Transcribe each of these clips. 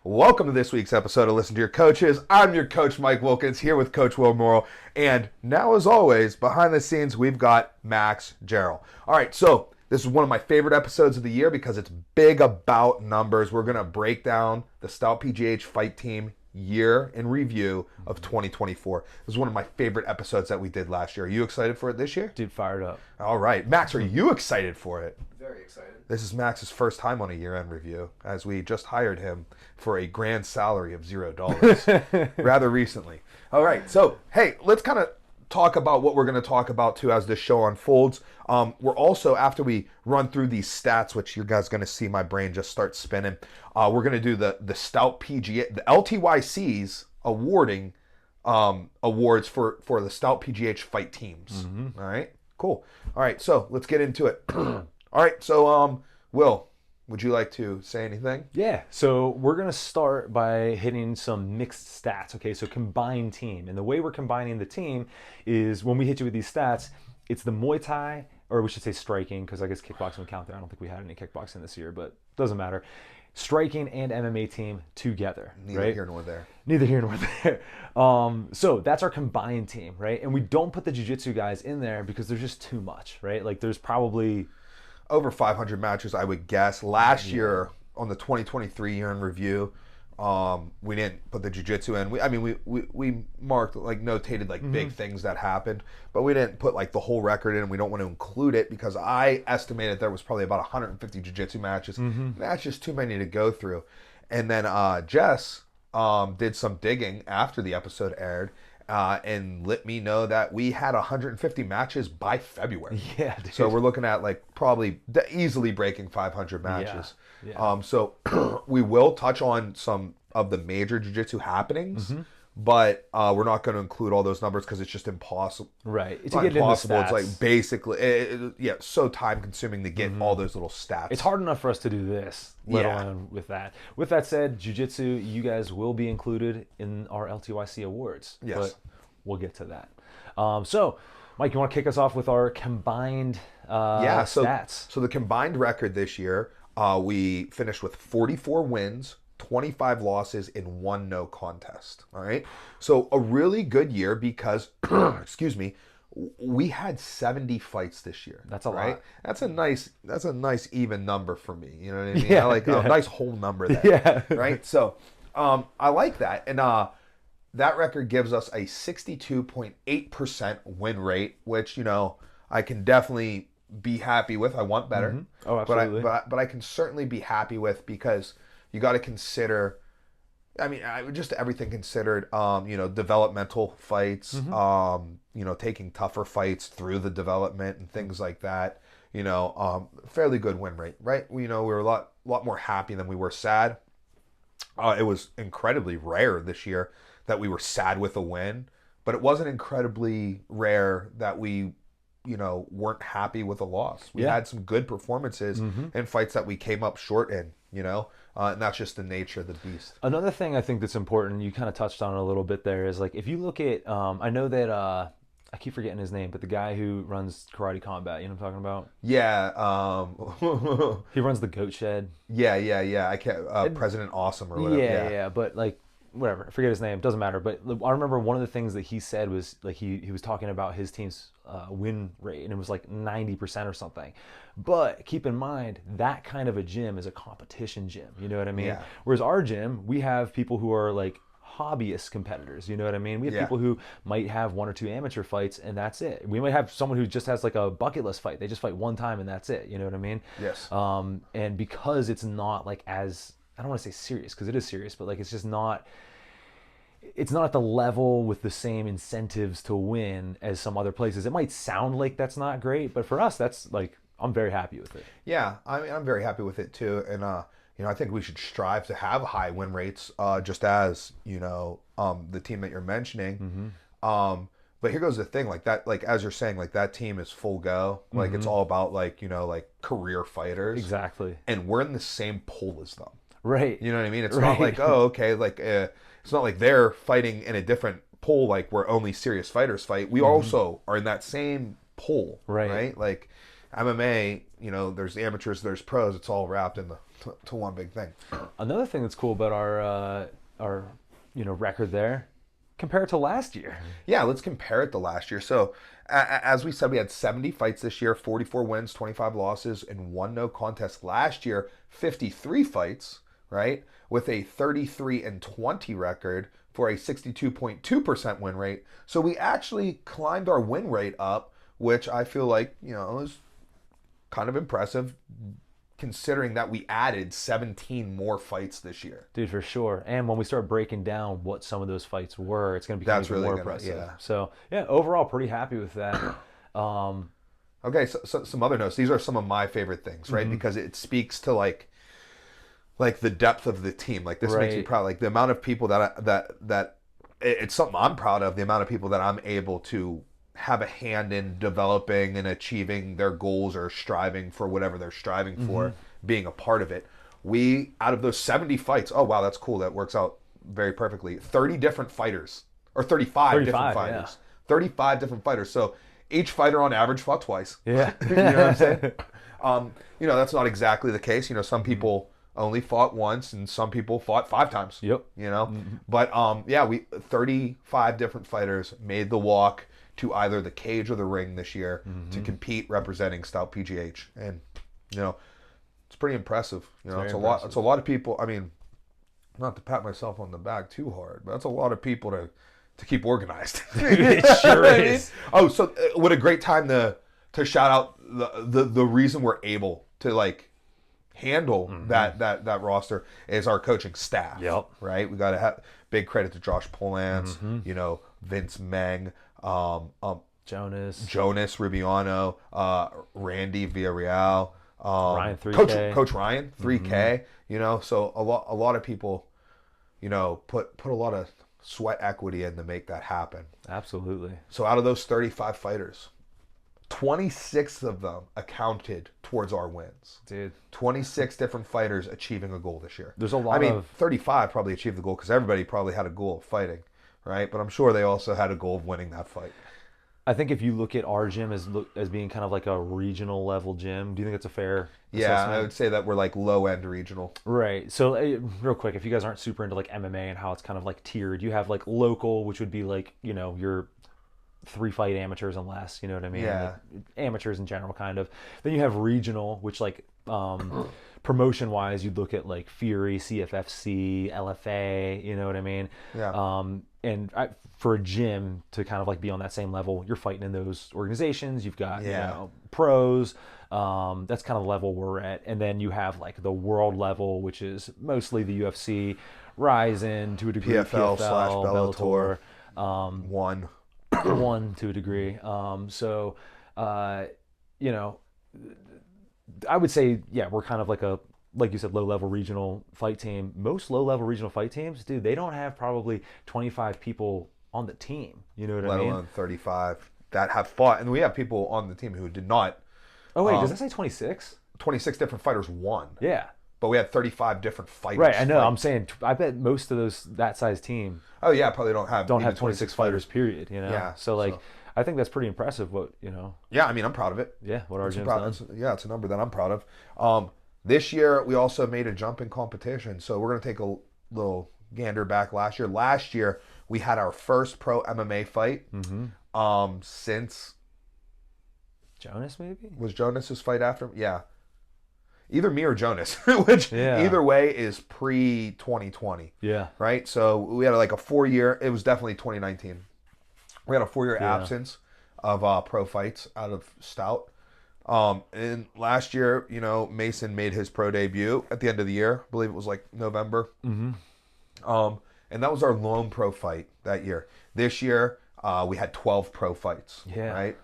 Welcome to this week's episode of Listen to Your Coaches. I'm your coach, Mike Wilkins, here with Coach Will Morrow. And now, as always, behind the scenes, we've got Max Jarrell. All right, so this is one of my favorite episodes of the year because it's big about numbers. We're going to break down the Stout PGH Fight Team year in review of 2024. This is one of my favorite episodes that we did last year. Are you excited for it this year? Dude, fired up. All right. Max, are you excited for it? Very excited. This is Max's first time on a year-end review, as we just hired him for a grand salary of $0 rather recently. All right, so, hey, let's kind of talk about what we're going to talk about, too, as this show unfolds. We're also, after we run through these stats, which you guys are going to see my brain just start spinning, we're going to do the Stout PGA, the LTYC's awarding awards for the Stout PGH fight teams. Mm-hmm. All right, cool. All right, so let's get into it. All right, so Will, would you like to say anything? Yeah, so we're going to start by hitting some mixed stats, okay? So combined team. And the way we're combining the team is when we hit you with these stats, it's the Muay Thai, or we should say striking, because I guess kickboxing would count there. I don't think we had any kickboxing this year, but doesn't matter. Striking and MMA team together, Neither right? here nor there. Neither here nor there. So that's our combined team, right? And we don't put the jiu-jitsu guys in there because there's just too much, right? Like there's probably over 500 matches, I would guess. Last year, on the 2023 year in review, we didn't put the jiu-jitsu in. We marked, like, notated, like, big things that happened, but we didn't put, like, the whole record in, and we don't want to include it because I estimated there was probably about 150 jiu-jitsu matches. That's just too many to go through. And then Jess did some digging after the episode aired, and let me know that we had 150 matches by February. Yeah, dude. So we're looking at like probably easily breaking 500 matches. Yeah. So we will touch on some of the major jiu-jitsu happenings, but we're not going to include all those numbers because it's just impossible. right. It's To not get into impossible. stats. It's like basically, so time consuming to get all those little stats. It's hard enough for us to do this, let Yeah. alone with that. With that said, jiu-jitsu, you guys will be included in our LTYC awards. Yes. But we'll get to that. So, Mike, you want to kick us off with our combined stats? So the combined record this year, we finished with 44 wins, 25 losses, and 1 no contest. All right. So a really good year because, excuse me, we had 70 fights this year. That's a right? lot. That's a nice even number for me. You know what I mean? Yeah, I like yeah. a nice whole number there. Yeah. Right. So I like that. And that record gives us a 62.8% win rate, which, I can definitely be happy with. I want better. Oh, absolutely. But I can certainly be happy with because you got to consider, just everything considered, developmental fights, taking tougher fights through the development and things like that. Fairly good win rate, right? We were a lot more happy than we were sad. It was incredibly rare this year that we were sad with a win, but it wasn't incredibly rare that we, weren't happy with a loss. We had some good performances in fights that we came up short in, and that's just the nature of the beast. Another thing I think that's important, you kind of touched on it a little bit there, is like if you look at, I know that, I keep forgetting his name, but the guy who runs Karate Combat, you know what I'm talking about? Yeah. He runs the Goat Shed. Yeah. I can't, President Awesome or whatever. Yeah, but like, whatever, I forget his name, doesn't matter. But I remember one of the things that he said was like he was talking about his team's win rate, and it was like 90% or something. But keep in mind, that kind of a gym is a competition gym, you know what I mean? Yeah. Whereas our gym, we have people who are like hobbyist competitors, you know what I mean? We have people who might have 1 or 2 amateur fights and that's it. We might have someone who just has like a bucket list fight. They just fight one time and that's it, you know what I mean? Yes. And because it's not like as, I don't want to say serious because it is serious, but like it's just not, it's not at the level with the same incentives to win as some other places. It might sound like that's not great, but for us, that's like, I'm very happy with it. Yeah, I'm very happy with it too. And, I think we should strive to have high win rates, just as, the team that you're mentioning. But here goes the thing, like that, like as you're saying, like that team is full go. Like it's all about like, like career fighters. Exactly. And we're in the same pool as them. Right. You know what I mean? It's not like, oh, okay, like it's not like they're fighting in a different pool, like where only serious fighters fight. We also are in that same pool, right? Like MMA, there's amateurs, there's pros. It's all wrapped in to one big thing. Another thing that's cool about our record there, compared to last year. Yeah, let's compare it to last year. So, as we said, we had 70 fights this year, 44 wins, 25 losses, and 1 no contest. Last year, 53 fights, right, with a 33-20 record for a 62.2% win rate. So we actually climbed our win rate up, which I feel like, is kind of impressive considering that we added 17 more fights this year. Dude, for sure. And when we start breaking down what some of those fights were, it's going to become even more impressive. Yeah. So, yeah, overall, pretty happy with that. Okay, so some other notes. These are some of my favorite things, right? Because it speaks to like the depth of the team. Like this makes me proud. Like the amount of people that it's something I'm proud of. The amount of people that I'm able to have a hand in developing and achieving their goals or striving for whatever they're striving for, being a part of it. We, out of those 70 fights, oh wow, that's cool. That works out very perfectly. 30 different fighters, or 35 different fighters. Yeah. 35 different fighters. So each fighter on average fought twice. Yeah. You know what I'm saying? That's not exactly the case. Some people only fought once and some people fought 5 times. Yep. But we 35 different fighters made the walk to either the cage or the ring this year to compete representing Stout PGH. And, it's pretty impressive. It's a lot. It's a lot of people. I mean, not to pat myself on the back too hard, but that's a lot of people to keep organized. It sure is. Oh, so what a great time to shout out the reason we're able to handle that roster is our coaching staff. Yep. Right. We got to have big credit to Josh Polans, Vince Meng, Jonas Rubiano, Randy Villarreal, Ryan 3K. Coach Ryan 3K. So a lot of people, put a lot of sweat equity in to make that happen. Absolutely. So out of those 35 fighters, 26 of them accounted towards our wins. Dude. 26 different fighters achieving a goal this year. There's a lot of 35 probably achieved the goal because everybody probably had a goal of fighting, right? But I'm sure they also had a goal of winning that fight. I think if you look at our gym as being kind of like a regional level gym, do you think it's a fair assessment? I would say that we're low end regional. Right. So real quick, if you guys aren't super into MMA and how it's kind of tiered, you have local, which would be your 3-fight amateurs and less, you know what I mean? Yeah. Amateurs in general, kind of. Then you have regional, which promotion wise, you'd look at Fury, CFFC, LFA, you know what I mean? Yeah. And for a gym to kind of be on that same level, you're fighting in those organizations. You've got pros. That's kind of the level we're at. And then you have the world level, which is mostly the UFC, Ryzen to a degree, PFL / Bellator. One to a degree. I would say, we're kind of like you said, low-level regional fight team. Most low-level regional fight teams, dude, they don't have probably 25 people on the team. You know what I mean? Let alone 35 that have fought. And we have people on the team who did not. Oh, wait, does that say 26? 26 different fighters won. Yeah. But we had 35 different fighters. Right, I know. I'm saying, I bet most of that size team. Oh, yeah, probably don't have 26 fighters, period. Yeah. So, I think that's pretty impressive. Yeah, I mean, I'm proud of it. Yeah, what our gym's done. It's a number that I'm proud of. This year, we also made a jump in competition. So we're going to take a little gander back last year. Last year, we had our first pro MMA fight since... Jonas, maybe? Was Jonas's fight after? Yeah. Either me or Jonas, which either way is pre-2020. Yeah. Right? So we had a 4-year... It was definitely 2019. We had a 4-year absence of pro fights out of Stout. And last year, Mason made his pro debut at the end of the year. I believe it was November. Mm-hmm. And that was our lone pro fight that year. This year, we had 12 pro fights. Yeah. Right?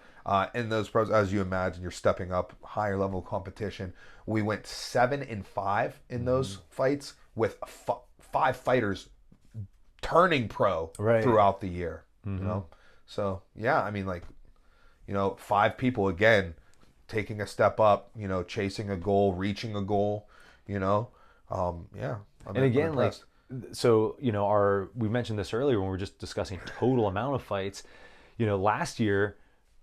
In those pros, as you imagine, you're stepping up higher level competition. We went 7-5 in those fights with 5 fighters turning pro throughout the year. Mm-hmm. So yeah, I mean 5 people again taking a step up, chasing a goal, reaching a goal, and again, so we mentioned this earlier when we were just discussing total amount of fights. Last year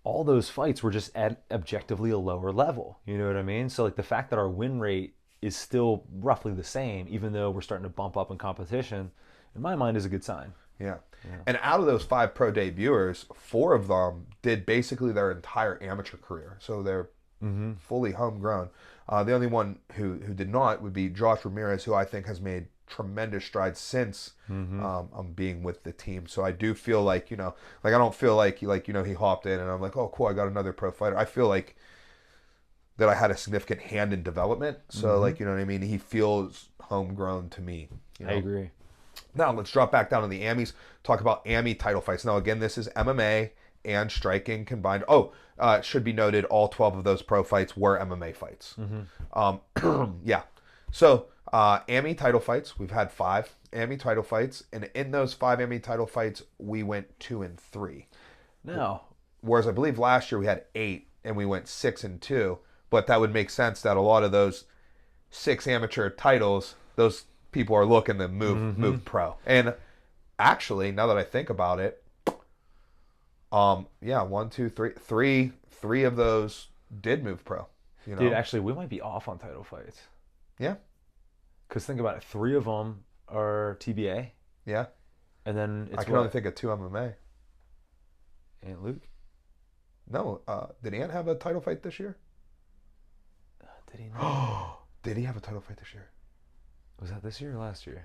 all those fights were just at objectively a lower level. You know what I mean? So like the fact that our win rate is still roughly the same, even though we're starting to bump up in competition, in my mind is a good sign. Yeah. And out of those 5 pro debuters, 4 of them did basically their entire amateur career. So they're fully homegrown. The only one who did not would be Josh Ramirez, who I think has made tremendous strides since being with the team. So I do feel like, like I don't feel like he hopped in and I'm like, oh cool, I got another pro fighter. I feel like that I had a significant hand in development. So like, you know what I mean? He feels homegrown to me. I agree. Now let's drop back down to the AMIs, talk about AMI title fights. Now again, this is MMA and striking combined. It should be noted, all 12 of those pro fights were MMA fights. Yeah. So AMI title fights, we've had 5 AMI title fights, and in those 5 AMI title fights, we went 2-3. Now, whereas I believe last year we had 8 and we went 6-2. But that would make sense that a lot of those 6 amateur titles, those people are looking to move pro. And actually, now that I think about it, 1, 2, 3, 3 of those did move pro. Dude, actually, we might be off on title fights. Yeah. Because think about it, 3 of them are TBA. Yeah. And then it's I can only think of 2 MMA. Aunt Luke? No. Did Ant have a title fight this year? Did he not? Did he have a title fight this year? Was that this year or last year?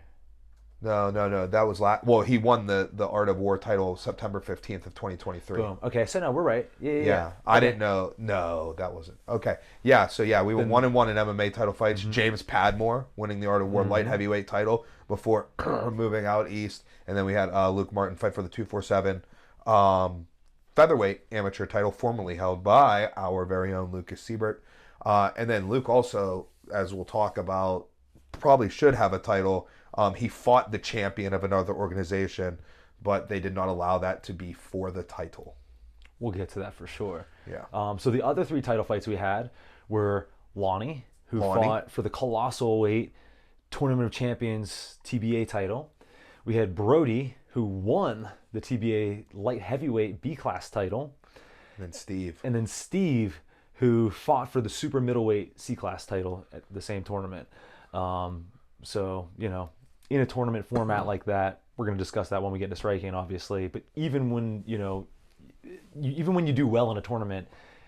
No. That was Well, he won the Art of War title September 15th of 2023. Boom. Okay, so no, we're right. Yeah. Yeah. I didn't know. No, that wasn't. Okay. Yeah, so yeah, we went 1-1 in MMA title fights. James Padmore winning the Art of War light heavyweight title before moving out east. And then we had Luke Martin fight for the 247 featherweight amateur title formerly held by our very own Lucas Siebert. And then Luke also, as we'll talk about, probably should have a title. He fought the champion of another organization, but they did not allow that to be for the title. We'll get to that for sure. Yeah. So the other 3 title fights we had were Lonnie, who fought for the Colossal Weight Tournament of Champions TBA title. We had Brody, who won the TBA light heavyweight B-class title. And Steve. And then Steve, who fought for the super middleweight C-class title at the same tournament. So, in a tournament format like that, we're going to discuss that when we get into striking, obviously. But even when you do well in a tournament,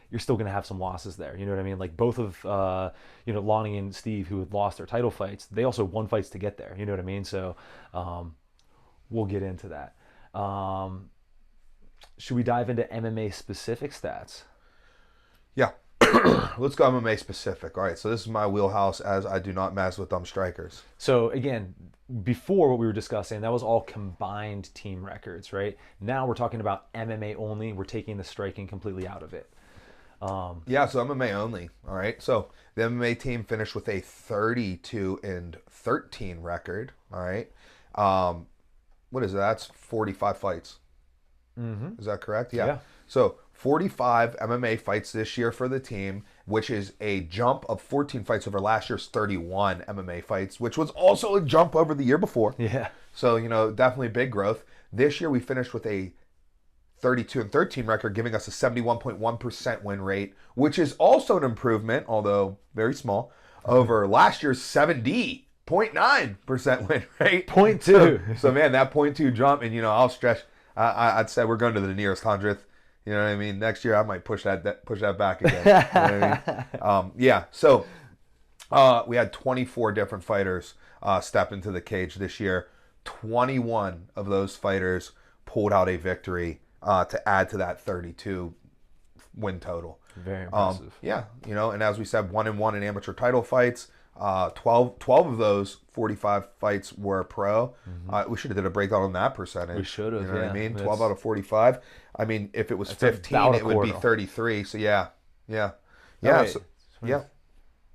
you're still going to have some losses there. You know what I mean? Like both of, Lonnie and Steve, who had lost their title fights, they also won fights to get there. You know what I mean? So we'll get into that. Should we dive into MMA specific stats? Yeah. Let's go MMA specific. All right, so this is my wheelhouse, as I do not mess with dumb strikers. So again, before what we were discussing, that was all combined team records, right? Now we're talking about MMA only. We're taking the striking completely out of it. So MMA only. All right, so the MMA team finished with a 32-13 record. All right, what is that? That's 45 fights. Is that correct? Yeah. So 45 MMA fights this year for the team, which is a jump of 14 fights over last year's 31 MMA fights, which was also a jump over the year before. Yeah. So, definitely big growth. This year we finished with a 32-13 record, giving us a 71.1% win rate, which is also an improvement, although very small, over last year's 70.9% win rate. 0.2. So man, that 0.2 jump, and I'll stretch. I'd say we're going to the nearest 100th. You know what I mean? Next year I might push that back again. You know what I mean? So we had 24 different fighters step into the cage this year. 21 of those fighters pulled out a victory to add to that 32 win total. Very impressive. And as we said, 1-1 in amateur title fights. 12 of those 45 fights were pro. We should have did a breakdown on that percentage. We should have. You know what I mean? 12 out of 45. I mean, if it was 15, it would be 33. So yeah. I was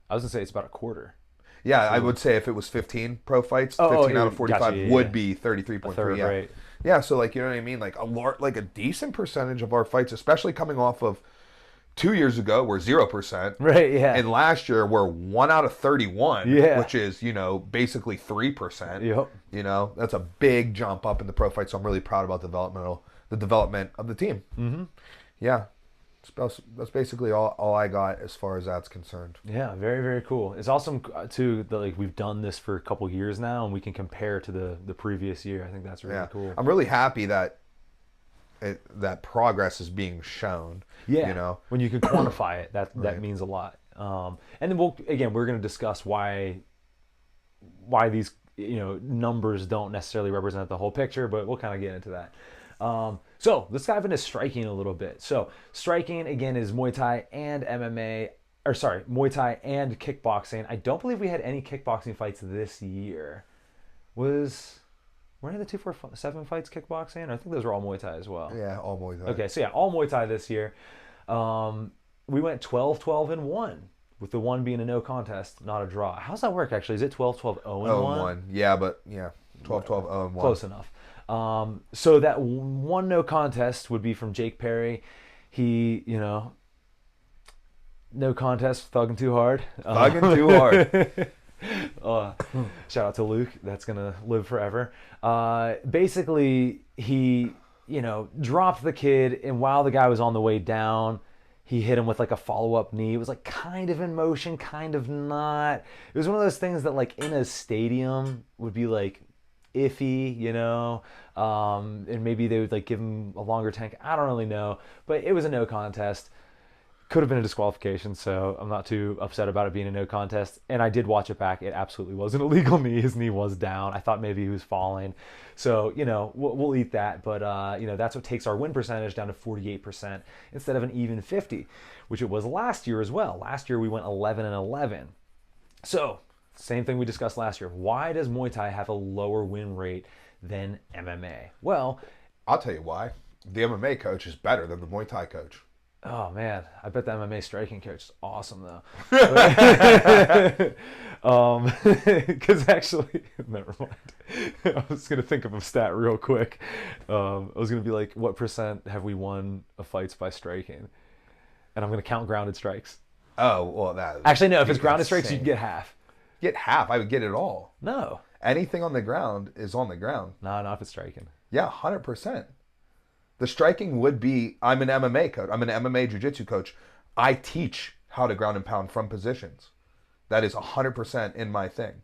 gonna say it's about a quarter. Yeah, I would say if it was 15 pro fights, 15 out of 45 would be 33.3. Yeah. Right. Yeah, so you know what I mean? Like a decent percentage of our fights, especially coming off of 2 years ago, were 0%. Right, yeah. And last year, we're 1 out of 31, which is, basically 3%. Yep. That's a big jump up in the pro fight, so I'm really proud about the development of the team. Yeah. That's basically all I got as far as that's concerned. Yeah, very, very cool. It's awesome too that like we've done this for a couple years now, and we can compare to the previous year. I think that's really cool. I'm really happy that that progress is being shown. Yeah, you know, when you can quantify it, that means a lot. And then we're going to discuss why these numbers don't necessarily represent the whole picture, but we'll kind of get into that. So let's dive into striking a little bit. So striking again is Muay Thai and MMA, or sorry, Muay Thai and kickboxing. I don't believe we had any kickboxing fights this year. Were any of the 247 fights kickboxing? I think those were all Muay Thai as well. Yeah, all Muay Thai. Okay, so yeah, all Muay Thai this year. We went 12-12-1, with the one being a no contest, not a draw. How's that work actually? Is it 12-12-0-1? 0-1. Yeah, but yeah, 12-12-0-1. Close enough. So that one no contest would be from Jake Perry. He, no contest, thugging too hard. Thugging too hard. Shout out to Luke. That's going to live forever. Basically, he, dropped the kid, and while the guy was on the way down, he hit him with like a follow-up knee. It was like kind of in motion, kind of not. It was one of those things that like in a stadium would be like iffy, and maybe they would like give him a longer tank. I don't really know, but it was a no contest. Could have been a disqualification, so I'm not too upset about it being a no contest. And I did watch it back. It absolutely was an illegal knee. His knee was down. I thought maybe he was falling. So, we'll eat that. But, that's what takes our win percentage down to 48% instead of an even 50, which it was last year as well. Last year we went 11-11. So, same thing we discussed last year. Why does Muay Thai have a lower win rate than MMA? Well, I'll tell you why. The MMA coach is better than the Muay Thai coach. Oh man, I bet the MMA striking coach is awesome though. Because actually, never mind. I was gonna think of a stat real quick. I was gonna be like, what % have we won of fights by striking? And I'm gonna count grounded strikes. Oh well, that actually no. If it's grounded strikes, you can get half. Get half? I would get it all. No. Anything on the ground is on the ground. No, not if it's striking. Yeah, 100%. The striking would be, I'm an MMA coach. I'm an MMA jiu-jitsu coach. I teach how to ground and pound from positions. That is 100% in my thing.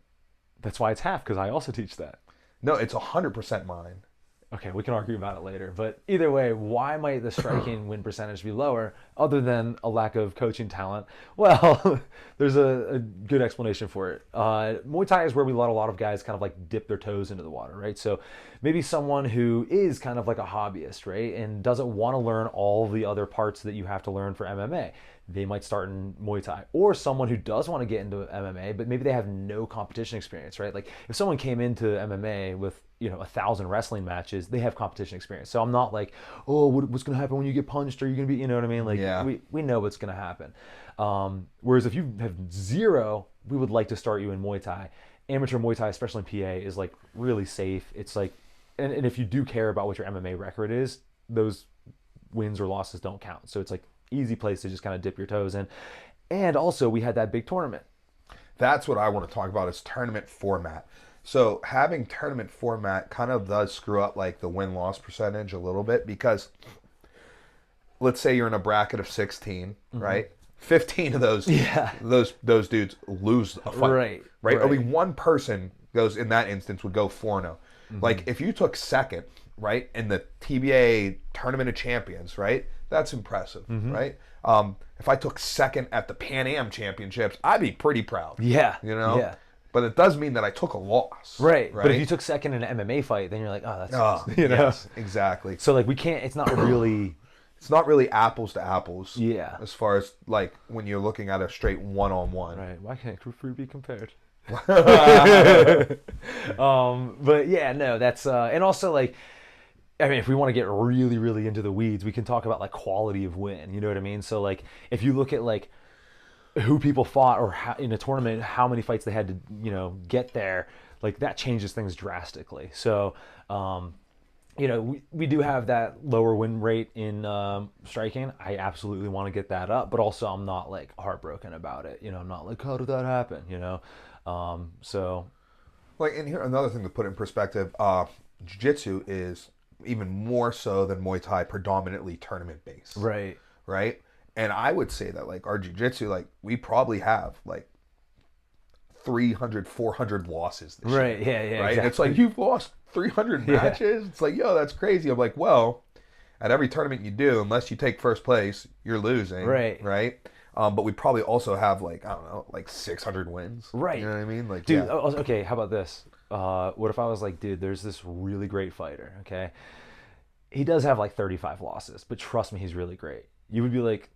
That's why it's half, because I also teach that. No, it's 100% mine. Okay, we can argue about it later. But either way, why might the striking win percentage be lower other than a lack of coaching talent? Well, there's a good explanation for it. Muay Thai is where we let a lot of guys kind of like dip their toes into the water, right? So maybe someone who is kind of like a hobbyist, right? And doesn't want to learn all the other parts that you have to learn for MMA. They might start in Muay Thai. Or someone who does want to get into MMA, but maybe they have no competition experience, right? Like if someone came into MMA with 1,000 wrestling matches, they have competition experience. So I'm not like, oh, what's going to happen when you get punched? Are you going to be, you know what I mean? Like we know what's going to happen. Whereas if you have zero, we would like to start you in Muay Thai. Amateur Muay Thai, especially in PA, is like really safe. It's like, and if you do care about what your MMA record is, those wins or losses don't count. So it's like easy place to just kind of dip your toes in. And also we had that big tournament. That's what I want to talk about is tournament format. So having tournament format kind of does screw up like the win-loss percentage a little bit because let's say you're in a bracket of 16, right? 15 of those those dudes lose a fight. Right? Only one person goes in that instance would go 4-0. Like if you took second, right, in the TBA Tournament of Champions, right? That's impressive, right? If I took second at the Pan Am Championships, I'd be pretty proud. Yeah. Yeah. But it does mean that I took a loss. Right. But if you took second in an MMA fight, then you're like, oh, that's yes, exactly. So like we can't, it's not really apples to apples. Yeah. As far as like when you're looking at a straight one-on-one. Right. Why can't fruit be compared? But yeah, no, that's and also like I mean, if we want to get really, really into the weeds, we can talk about like quality of win. You know what I mean? So like if you look at like who people fought or how, in a tournament, how many fights they had to, get there, like that changes things drastically. So, we do have that lower win rate in striking. I absolutely want to get that up, but also I'm not like heartbroken about it. I'm not like, how did that happen? So. Like, and here, another thing to put in perspective, jiu-jitsu is even more so than Muay Thai predominantly tournament based. Right. Right? And I would say that like our jiu-jitsu, like we probably have like 300, 400 losses this year. Right. Yeah. Yeah. Right. Exactly. And it's like, you've lost 300 matches. It's like, yo, that's crazy. I'm like, well, at every tournament you do, unless you take first place, you're losing. Right. Right. But we probably also have like, I don't know, like 600 wins. Right. You know what I mean? Like, Dude, yeah. okay, how about this? What if I was like, dude, there's this really great fighter, okay? He does have like 35 losses, but trust me, he's really great. You would be like,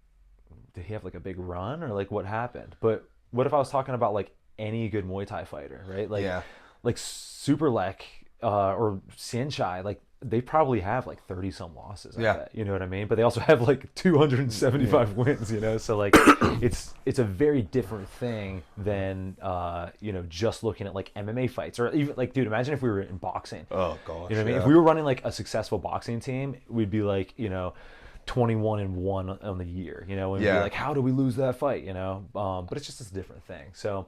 did he have like a big run or like what happened? But what if I was talking about like any good Muay Thai fighter, right? Like, Yeah. like Superlek or Saenchai, like they probably have like 30 some losses. I bet, you know what I mean? But they also have like 275 wins, you know? So like it's a very different thing than you know, just looking at like MMA fights or even like, dude, imagine if we were in boxing. Oh gosh. You know what I mean? If we were running like a successful boxing team, we'd be like, you know, 21-1 on the year, you know, and be like, how do we lose that fight, you know? But it's just a different thing. So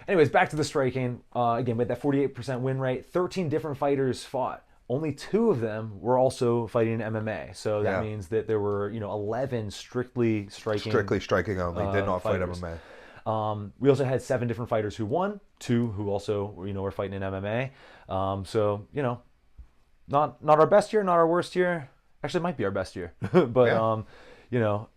anyways, back to the striking. Again, with that 48% win rate, 13 different fighters fought. Only 2 of them were also fighting MMA. So that means that there were, you know, 11 strictly striking. Strictly striking only. Did not fighters. fight MMA. We also had 7 different fighters who won, 2 who also, you know, were fighting in MMA. So, you know, not our best year, not our worst year. Actually, it might be our best year. But, you know,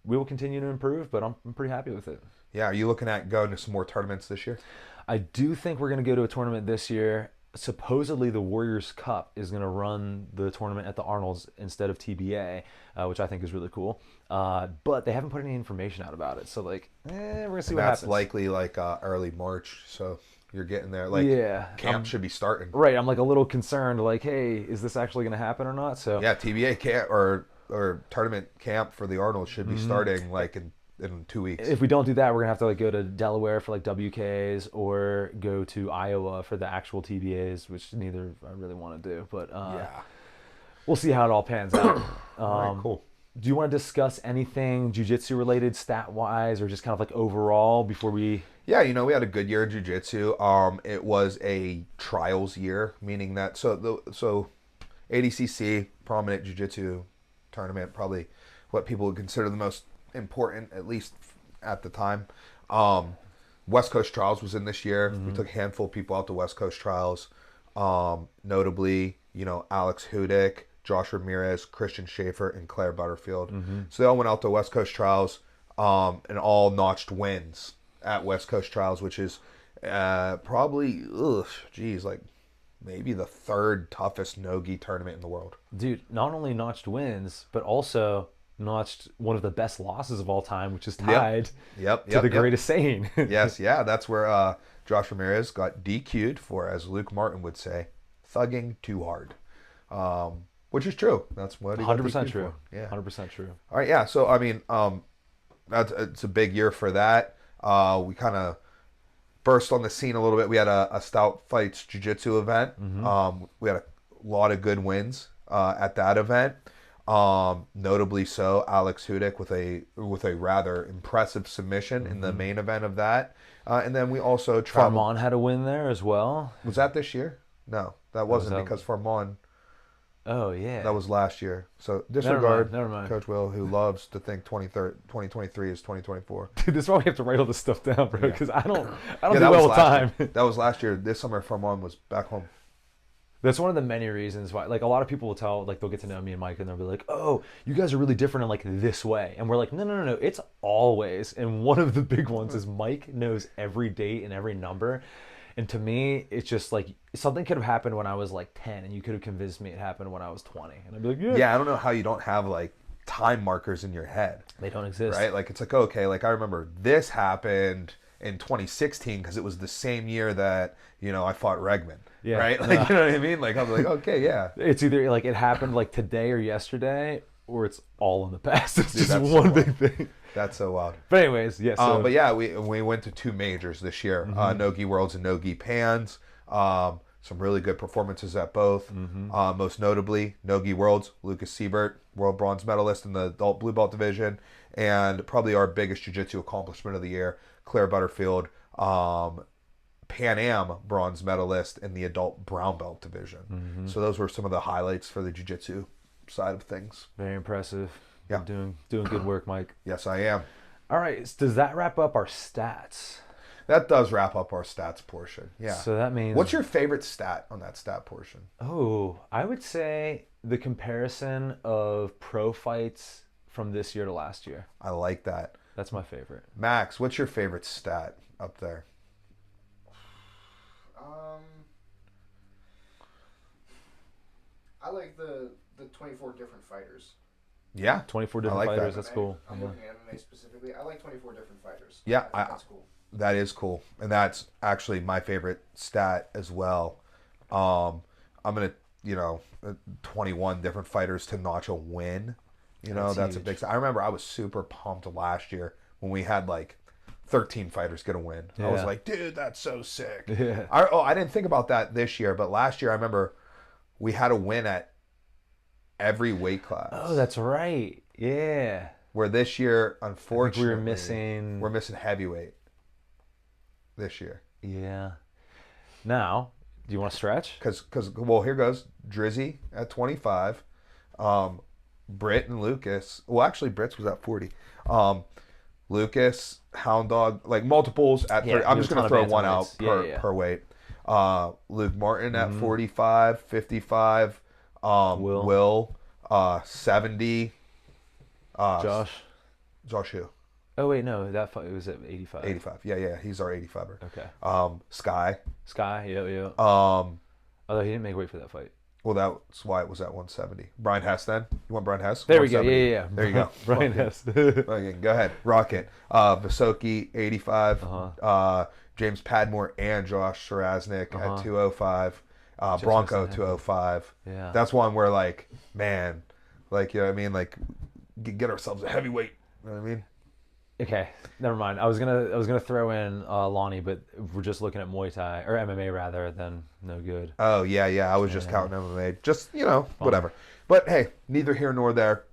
we will continue to improve, but I'm pretty happy with it. Yeah. Are you looking at going to some more tournaments this year? I do think we're going to go to a tournament this year. Supposedly the Warriors Cup is going to run the tournament at the Arnold's instead of TBA, which I think is really cool. But they haven't put any information out about it. So like, we're going to see what happens. That's likely like early March. So you're getting there. Like, camp should be starting. Right. I'm like a little concerned, like, hey, is this actually going to happen or not? So yeah, TBA camp or tournament camp for the Arnold should be starting like in 2 weeks. If we don't do that, we're gonna have to like go to Delaware for like WKs or go to Iowa for the actual TBAs, which neither I really want to do. But we'll see how it all pans out. All right, cool. Do you want to discuss anything jiu-jitsu related, stat wise, or just kind of like overall before we? Yeah, you know, we had a good year in jiu-jitsu. It was a trials year, meaning that so ADCC, prominent jiu-jitsu tournament, probably what people would consider the most important, at least at the time. West Coast Trials was in this year. We took a handful of people out to West Coast Trials. Notably, you know, Alex Hudick, Josh Ramirez, Christian Schaefer, and Claire Butterfield. So they all went out to West Coast Trials and all notched wins at West Coast Trials, which is probably, like maybe the 3rd toughest no-gi tournament in the world. Dude, not only notched wins, but also notched one of the best losses of all time, which is tied to the greatest saying. Yes, yeah, that's where Josh Ramirez got DQ'd for, as Luke Martin would say, thugging too hard. Which is true. That's what he got 100% true. For. Yeah, 100% true. All right, yeah. So I mean, it's a big year for that. We kind of burst on the scene a little bit. We had a Stout Fights Jiu-Jitsu event. We had a lot of good wins at that event. Notably so, Alex Hudick with a rather impressive submission in the main event of that. And then we also traveled. Farman had a win there as well. Was that this year? No, that wasn't because Farman. Oh yeah, that was last year. So disregard never mind. Coach Will, who loves to think 2023 is 2024. Dude, this is why we have to write all this stuff down, bro. Because I don't do that well with time. That was last year. This summer, Farman was back home. That's one of the many reasons why, like, a lot of people will tell, like, they'll get to know me and Mike and they'll be like, oh, you guys are really different in like this way. And we're like, no, it's always. And one of the big ones is Mike knows every date and every number. And to me, it's just like something could have happened when I was like 10 and you could have convinced me it happened when I was 20. And I'd be like, yeah. Yeah, I don't know how you don't have like time markers in your head. They don't exist. Right? Like, it's like, okay, like I remember this happened in 2016 because it was the same year that, you know, I fought Regman. Yeah. Right? Like, you know what I mean? Like, I'm like, okay, yeah. It's either like it happened like today or yesterday, or it's all in the past. It's just one big thing. That's so wild. But anyways, yes. Yeah, but yeah, we went to 2 majors this year, No-Gi Worlds and No-Gi Pans. Some really good performances at both. Most notably, No-Gi Worlds, Lucas Siebert, world bronze medalist in the adult blue belt division, and probably our biggest jiu-jitsu accomplishment of the year, Claire Butterfield, Pan Am bronze medalist in the adult brown belt division. So those were some of the highlights for the jiu-jitsu side of things. Very impressive. Yeah. You're doing good work, Mike. Yes, I am. All right. Does that wrap up our stats? That does wrap up our stats portion. Yeah. So that means. What's your favorite stat on that stat portion? Oh, I would say the comparison of pro fights from this year to last year. I like that. That's my favorite. Max, what's your favorite stat up there? I like the 24 different fighters. Yeah. 24 different like that. fighters. That's cool. I'm looking at MMA specifically. I like 24 different fighters. Yeah, I think that's cool. That is cool, and that's actually my favorite stat as well. I'm gonna, 21 different fighters to notch a win. That's a big stat. I remember I was super pumped last year when we had like 13 fighters get a win. I was like, dude, that's so sick. Yeah. I didn't think about that this year, but last year I remember we had a win at every weight class. Oh, that's right. Yeah. Where this year, unfortunately, we're missing heavyweight this year. Yeah. Now, do you want to stretch? Because here goes Drizzy at 25, Britt and Lucas. Well, actually, Britt's was at 40. Lucas, Hound Dog, like multiples at 30. Yeah, I'm just going to throw one out bantamweights. per weight. Luke Martin at 45, 55. Will 70. Josh who? Oh wait, no, that fight was at 85. 85. Yeah, he's our 85er. Okay. Sky. Yeah. Although he didn't make weight for that fight. Well, that's why it was at 170. Brian Hess then? You want Brian Hess? There we go. Yeah. There you go. Brian Hess. Okay, go ahead. Rocket. Visoki, 85. James Padmore and Josh Sarasnik at 205. Bronco, 205. Yeah. That's one where, like, man, like, you know what I mean? Like, get ourselves a heavyweight. You know what I mean? Okay, never mind. I was gonna throw in Lonnie, but if we're just looking at Muay Thai or MMA rather, then no good. Oh yeah. I was just counting MMA. Just whatever. But hey, neither here nor there.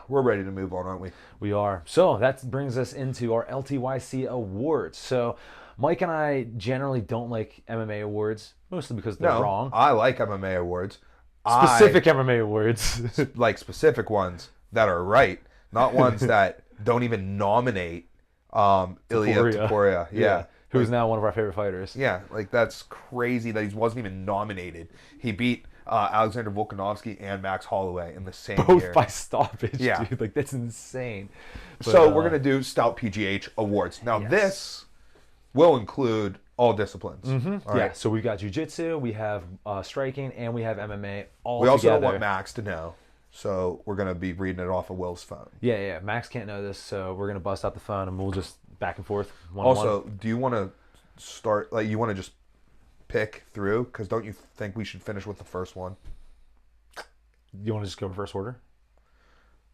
We're ready to move on, aren't we? We are. So that brings us into our LTYC awards. So Mike and I generally don't like MMA awards, mostly because they're wrong. I like MMA awards. Specific MMA awards. Like specific ones that are right, not ones that don't even nominate Ilya Topuria. Yeah. Who's now one of our favorite fighters. Yeah, like that's crazy that he wasn't even nominated. He beat Alexander Volkanovski and Max Holloway in the same Both year. by stoppage, Yeah. dude. Like, that's insane. But, so we're going to do Stout PGH awards. Now, this will include all disciplines. All right? Yeah, so we've got jiu-jitsu, we have striking, and we have MMA all We also together. don't want Max to know. So we're going to be reading it off of Will's phone. Yeah. Max can't know this, so we're going to bust out the phone, and we'll just back and forth. Also, do you want to start, like, you want to just pick through? Because don't you think we should finish with the first one? You want to just go in reverse order?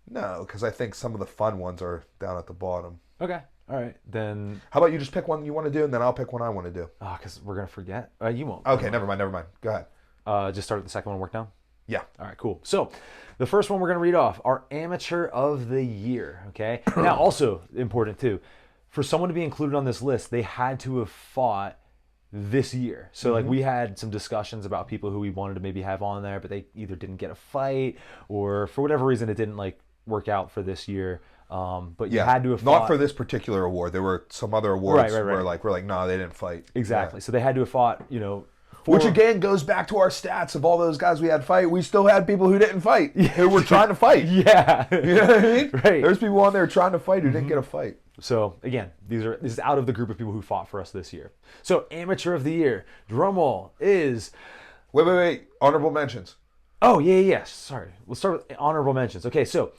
No, because I think some of the fun ones are down at the bottom. Okay. All right. Then. How about you just pick one you want to do, and then I'll pick one I want to do? Because we're going to forget. You won't. Okay, never mind. Go ahead. Just start with the second one and work down? Yeah. All right, cool. So the first one we're going to read off, our Amateur of the Year, okay? Now, also important, too. For someone to be included on this list, they had to have fought this year. So, like, we had some discussions about people who we wanted to maybe have on there, but they either didn't get a fight or for whatever reason it didn't, like, work out for this year. But you had to have fought. Not for this particular award. There were some other awards right. where, like, we're like, no, they didn't fight. Exactly. Yeah. So they had to have fought, Which again goes back to our stats of all those guys we had fight. We still had people who didn't fight, who were trying to fight. Yeah. You know what I mean? Right. There's people on there trying to fight who didn't get a fight. So again, this is out of the group of people who fought for us this year. So Amateur of the Year, drum roll, is... Wait. Honorable mentions. Oh, yeah. Sorry. We'll start with honorable mentions. Okay, so...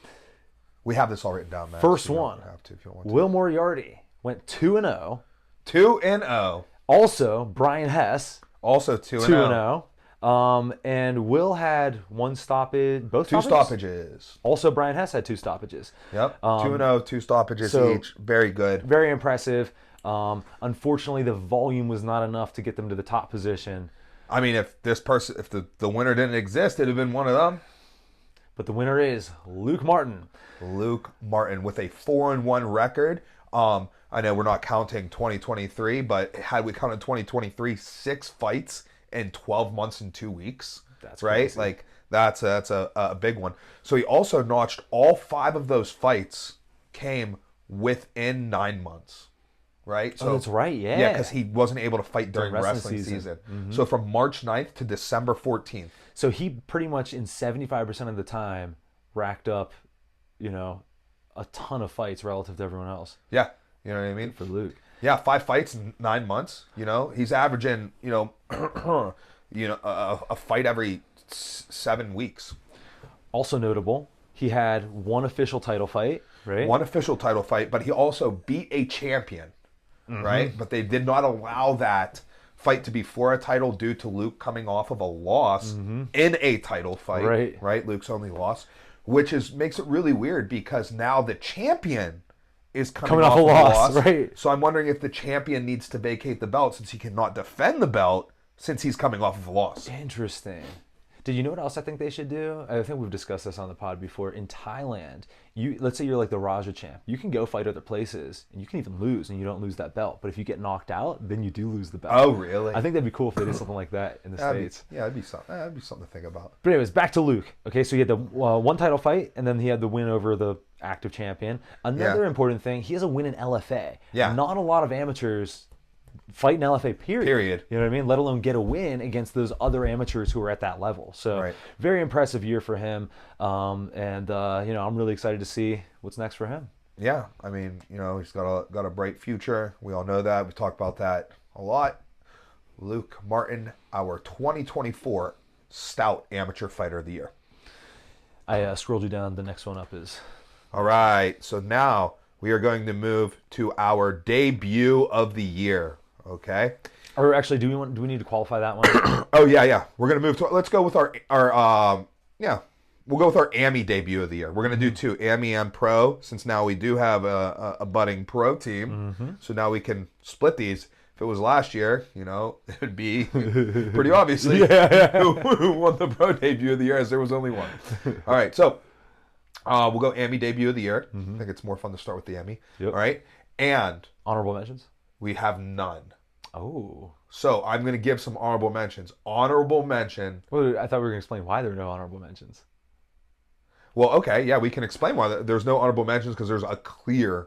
We have this all written down, Max. First one. Have to if you want to. Will Moriarty went 2-0. 2-0. Also, Brian Hess... Also 2-0. And Will had one stoppage, both two stoppages? stoppages. Also, Brian Hess had two stoppages. Yep. 2-0, two stoppages each. Very good. Very impressive. Unfortunately, the volume was not enough to get them to the top position. I mean, if the winner didn't exist, it'd have been one of them. But the winner is Luke Martin. Luke Martin with a 4-1 record. I know we're not counting 2023, but had we counted 2023, 6 fights in 12 months and 2 weeks. That's right? crazy. Like that's a big one. So he also notched all 5 of those fights came within 9 months, right? So that's right, yeah. Yeah, because he wasn't able to fight during wrestling wrestling season. season. So from March 9th to December 14th. So he pretty much in 75% of the time racked up, a ton of fights relative to everyone else. Yeah, you know what I mean? For Luke. Yeah, 5 fights in 9 months. He's averaging, a fight every 7 weeks. Also notable, he had one official title fight, right? One official title fight, but he also beat a champion, right? But they did not allow that fight to be for a title due to Luke coming off of a loss in a title fight, right? Luke's only loss, which makes it really weird because now the champion is coming off a loss, right? So I'm wondering if the champion needs to vacate the belt since he cannot defend the belt since he's coming off of a loss. Interesting. Did you know what else I think they should do? I think we've discussed this on the pod before. In Thailand, let's say you're like the Raja champ. You can go fight other places, and you can even lose, and you don't lose that belt. But if you get knocked out, then you do lose the belt. Oh, really? I think that'd be cool if they did something like that in the States. That'd be something to think about. But anyways, back to Luke. Okay, so he had the one title fight, and then he had the win over the active champion. Another important thing, he has a win in LFA. Yeah. Not a lot of amateurs fight in LFA, period. You know what I mean? Let alone get a win against those other amateurs who are at that level. So very impressive year for him. And I'm really excited to see what's next for him. Yeah, I mean, he's got a bright future. We all know that. We talked about that a lot. Luke Martin, our 2024 Stout Amateur Fighter of the Year. I scrolled you down. The next one up is... All right, so now we are going to move to our debut of the year. Okay. Or actually, do we need to qualify that one? Oh yeah. We're gonna move to. Let's go with our We'll go with our AMI debut of the year. We're gonna do 2, AMI and Pro, since now we do have a budding Pro team. So now we can split these. If it was last year, it would be pretty obviously who won the Pro debut of the year, as there was only one. All right, so we'll go AMI debut of the year. I think it's more fun to start with the AMI. Yep. All right, and honorable mentions. We have none. Oh. So I'm going to give some honorable mentions. Honorable mention. Well, I thought we were going to explain why there are no honorable mentions. Well, okay, yeah, we can explain why there's no honorable mentions because there's a clear,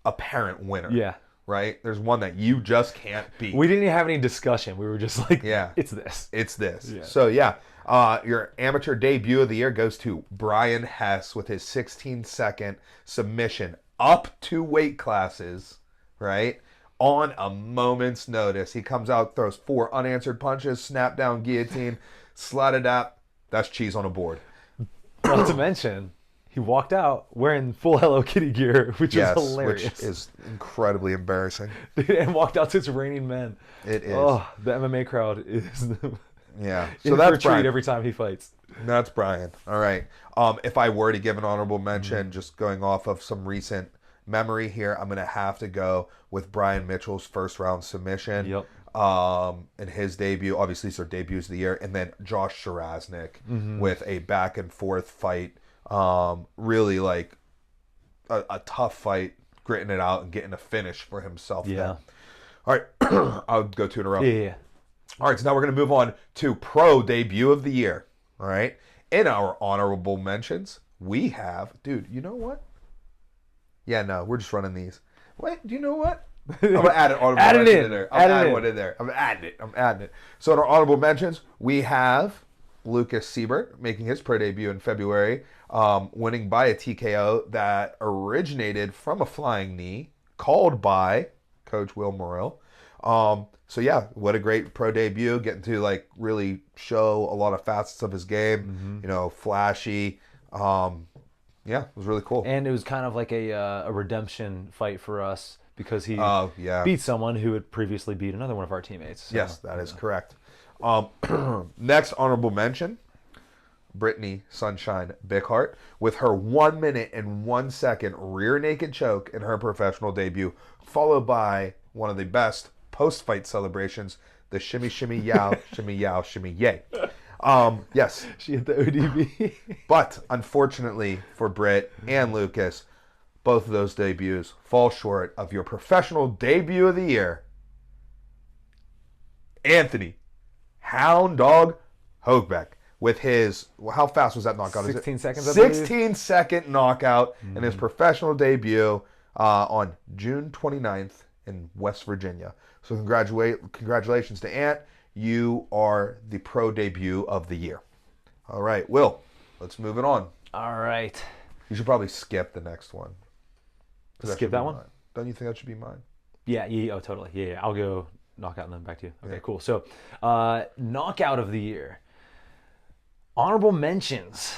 apparent winner. Yeah. Right? There's one that you just can't beat. We didn't have any discussion. We were just like, it's this. It's this. Yeah. So, your amateur debut of the year goes to Brian Hess with his 16-second submission up 2 weight classes, right? On a moment's notice. He comes out, throws 4 unanswered punches, snap down guillotine, slatted up. That's cheese on a board. Not to mention, he walked out wearing full Hello Kitty gear, which is hilarious. Which is incredibly embarrassing. And walked out to its raining men. It is. Oh, the MMA crowd is So that's Brian. every time he fights. That's Brian. All right. If I were to give an honorable mention, just going off of some recent memory here, I'm going to have to go with Brian Mitchell's first round submission. Yep. In his debut, obviously these are debuts of the year, and then Josh Sharasnik with a back and forth fight. Really like a tough fight, gritting it out and getting a finish for himself. Yeah. All right. I'll go 2 in a row. Yeah. All right, so now we're going to move on to Pro Debut of the Year. All right. In our honorable mentions, we have, dude, you know what? Yeah, no, we're just running these. Wait, do you know what? I'm going to add an honorable mention in there. I'm adding one in there. I'm adding it. So in our honorable mentions, we have Lucas Siebert making his pro debut in February, winning by a TKO that originated from a flying knee called by Coach Will Morrill. So yeah, what a great pro debut, getting to like really show a lot of facets of his game, flashy. Yeah, it was really cool. And it was kind of like a redemption fight for us because he beat someone who had previously beat another one of our teammates. So, yes, that is correct. Next honorable mention, Brittany Sunshine Bickhart with her 1 minute and 1 second rear naked choke in her professional debut, followed by one of the best post-fight celebrations, the shimmy shimmy yow, shimmy yow, shimmy yay. Yes. She hit the ODB. But unfortunately for Britt and Lucas, both of those debuts fall short of your professional debut of the year, Anthony Hound Dog Hogebeck. with his, how fast was that knockout? 16 seconds, I believe. 16-second knockout in his professional debut on June 29th in West Virginia. So congratulations to Ant. You are the pro debut of the year. All right, Will, let's move it on. All right. You should probably skip the next one. Skip that one? Mine. Don't you think that should be mine? Yeah, oh, totally. Yeah. I'll go knockout and then back to you. Okay, cool. So, knockout of the year. Honorable mentions.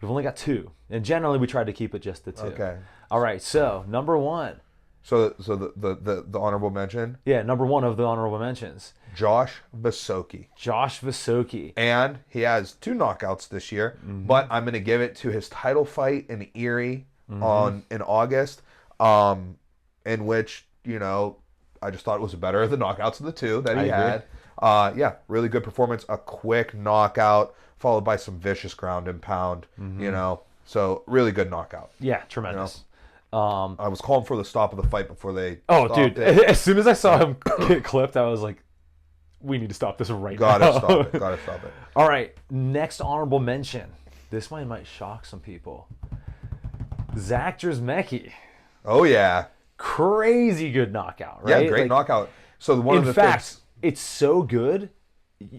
We've only got 2. And generally, we try to keep it just the 2. Okay. All right, so number 1. So the honorable mention? Yeah, number 1 of the honorable mentions. Josh Visoki. Josh Visoki. And he has 2 knockouts this year, but I'm going to give it to his title fight in Erie in August, in which, you know, I just thought it was better of the knockouts of the 2 that he had. Yeah, really good performance. A quick knockout followed by some vicious ground and pound, you know. So really good knockout. Yeah, tremendous. You know? I was calling for the stop of the fight before they Oh, stopped dude, it. as soon as I saw him get clipped, I was like, we need to stop this right now. Gotta stop it. Gotta stop it. All right, next honorable mention. This one might shock some people. Zach Drzemecki. Oh, yeah. Crazy good knockout, right? Yeah, great knockout. So one of the in fact, things... it's so good.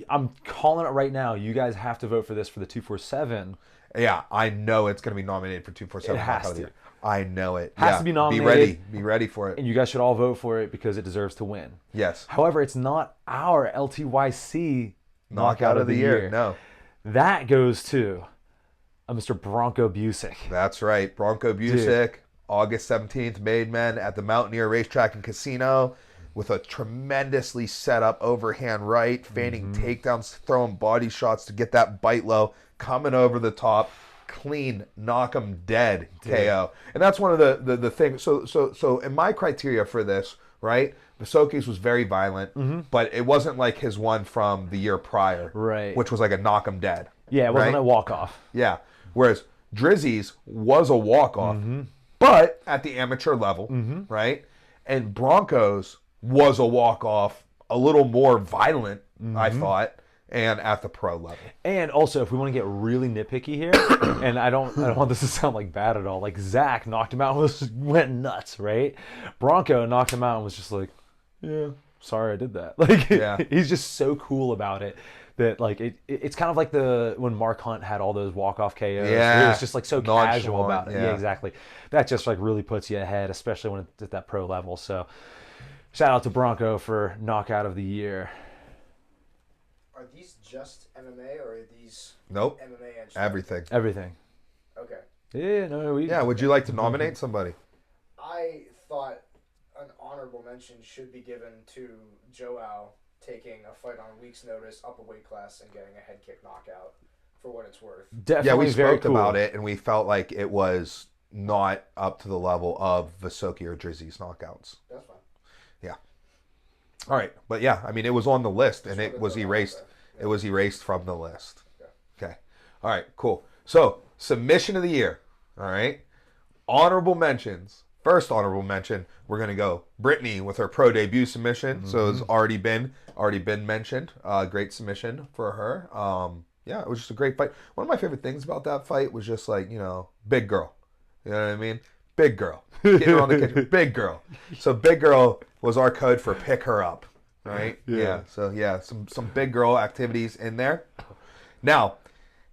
I'm calling it right now. You guys have to vote for this for the 247. Yeah, I know it's going to be nominated for 247 It has knockout of the to. year. I know it. Has to be nominated. Be ready. Be ready for it. And you guys should all vote for it because it deserves to win. Yes. However, it's not our LTYC Knockout of the year. No. That goes to a Mr. Bronco Busick. That's right. Bronco Busick, August 17th, made men at the Mountaineer Racetrack and Casino with a tremendously set up overhand right, feigning takedowns, throwing body shots to get that bite low, coming over the top, clean, knock him dead KO. And that's one of the things. So in my criteria for this, right, Visoki's was very violent, but it wasn't like his one from the year prior, Right. which was like a knock him dead. Yeah, it wasn't right? a walk-off. Yeah. Whereas Drizzy's was a walk-off, but at the amateur level, right? And Bronco's was a walk-off, a little more violent, I thought, and at the pro level. And also, if we want to get really nitpicky here, and I don't want this to sound like bad at all, like Zach knocked him out and went nuts, right? Bronco knocked him out and was just like, yeah, sorry I did that. Like, Yeah. he's just so cool about it. That like it's kind of like when Mark Hunt had all those walk-off KOs. Yeah. It was just like so casual about it. Yeah. Yeah, exactly. That just like really puts you ahead, especially when it's at that pro level. So shout out to Bronco for knockout of the year. Are these just MMA or are these Nope. MMA and Everything. Everything. Okay. Yeah, no, Yeah, would you like to nominate somebody? I thought an honorable mention should be given to Joao taking a fight on a week's notice up a weight class and getting a head kick knockout for what it's worth. Definitely Yeah, we very spoke cool. about it, and we felt like it was not up to the level of Visoki or Drizzy's knockouts. That's fine. Yeah. All right, but yeah, I mean, it was on the list, and Just it wanted was to throw erased. that out there. It was erased from the list. Yeah. Okay. All right, cool. So, submission of the year. All right. Honorable mentions. First honorable mention, we're gonna go Brittany with her pro debut submission. So it's already been mentioned. Great submission for her. Yeah, it was just a great fight. One of my favorite things about that fight was just like, you know, big girl. You know what I mean? Big girl. Getting her on the kitchen. Big girl. So big girl was our code for pick her up. Right? Yeah. So yeah, some big girl activities in there. Now,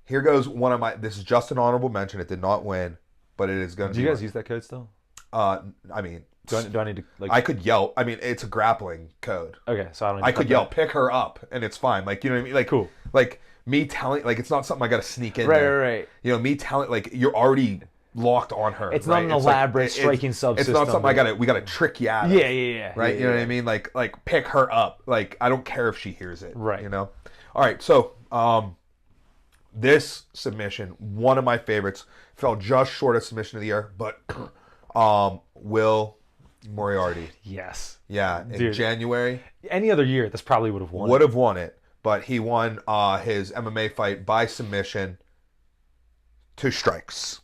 here goes one of my. This is just an honorable mention. It did not win, but it is going to. Do you guys use that code still? I mean, Do I need to like? I could yell. I mean, it's a grappling code. Okay, so I don't. Need to I could cut yell, that. pick her up, and it's fine. Like, you know what I mean? Like, Cool. Like me telling, like, it's not something I got to sneak in. Right, there. right. You know, me telling, like, you're already locked on her. It's right? not an elaborate striking subsystem. It's not something we got to trick you out of. Yeah. Right? Yeah, You know yeah. what I mean? Like pick her up. Like, I don't care if she hears it. Right. You know? All right. So, this submission, one of my favorites, fell just short of submission of the year, but Will Moriarty. Yes. Yeah. In Dude. January, Any other year, this probably would have won. would have won it, but he won his MMA fight by submission, 2 strikes.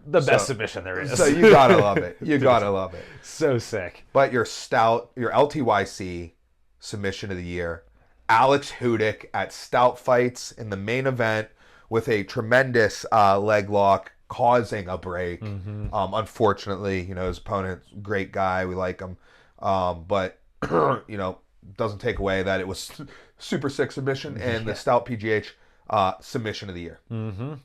The best So- submission there is. So you gotta love it. You gotta love it. So sick. But your LTYC submission of the year, Alex Hudick at Stout Fights in the main event with a tremendous leg lock, causing a break. Unfortunately, his opponent, great guy, we like him, but doesn't take away that it was Super 6 submission and the Stout PGH submission of the year,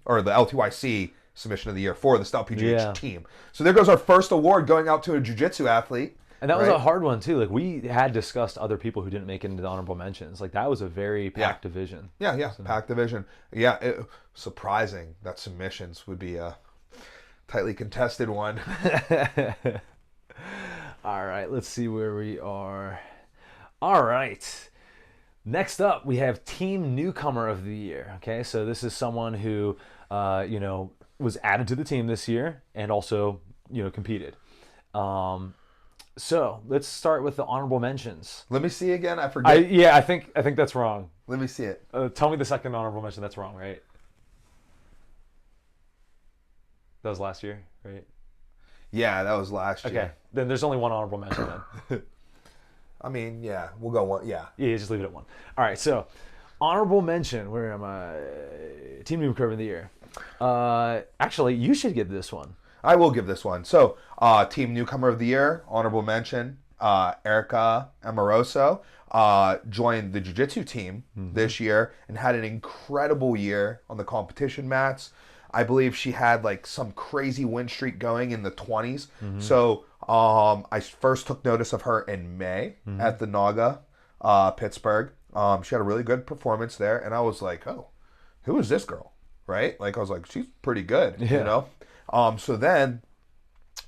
or the LTYC submission of the year for the Stout PGH team. So there goes our first award going out to a jiu-jitsu athlete. And that was a hard one too. Like, we had discussed other people who didn't make it into the honorable mentions. Like, that was a very packed division. Yeah, packed division. Yeah, surprising that submissions would be a tightly contested one. All right, let's see where we are. All right. Next up, we have Team Newcomer of the Year. Okay, so this is someone who, was added to the team this year and also, competed. So let's start with the honorable mentions. Let me see again. I forget. I think that's wrong. Let me see it. Tell me the second honorable mention. That's wrong, right? That was last year, right? Yeah, that was last year. Okay, then there's only one honorable mention then. I mean, yeah, we'll go one. Yeah. Yeah, just leave it at one. All right, so honorable mention. Where am I? Team Newcomer of the Year. Actually, you should get this one. I will give this one. So, Team Newcomer of the Year, honorable mention, Erica Amoroso, joined the jiu-jitsu team this year and had an incredible year on the competition mats. I believe she had like some crazy win streak going in the 20s. So, I first took notice of her in May at the Naga, Pittsburgh. She had a really good performance there, and I was like, oh, who is this girl? Right? Like, I was like, she's pretty good, So then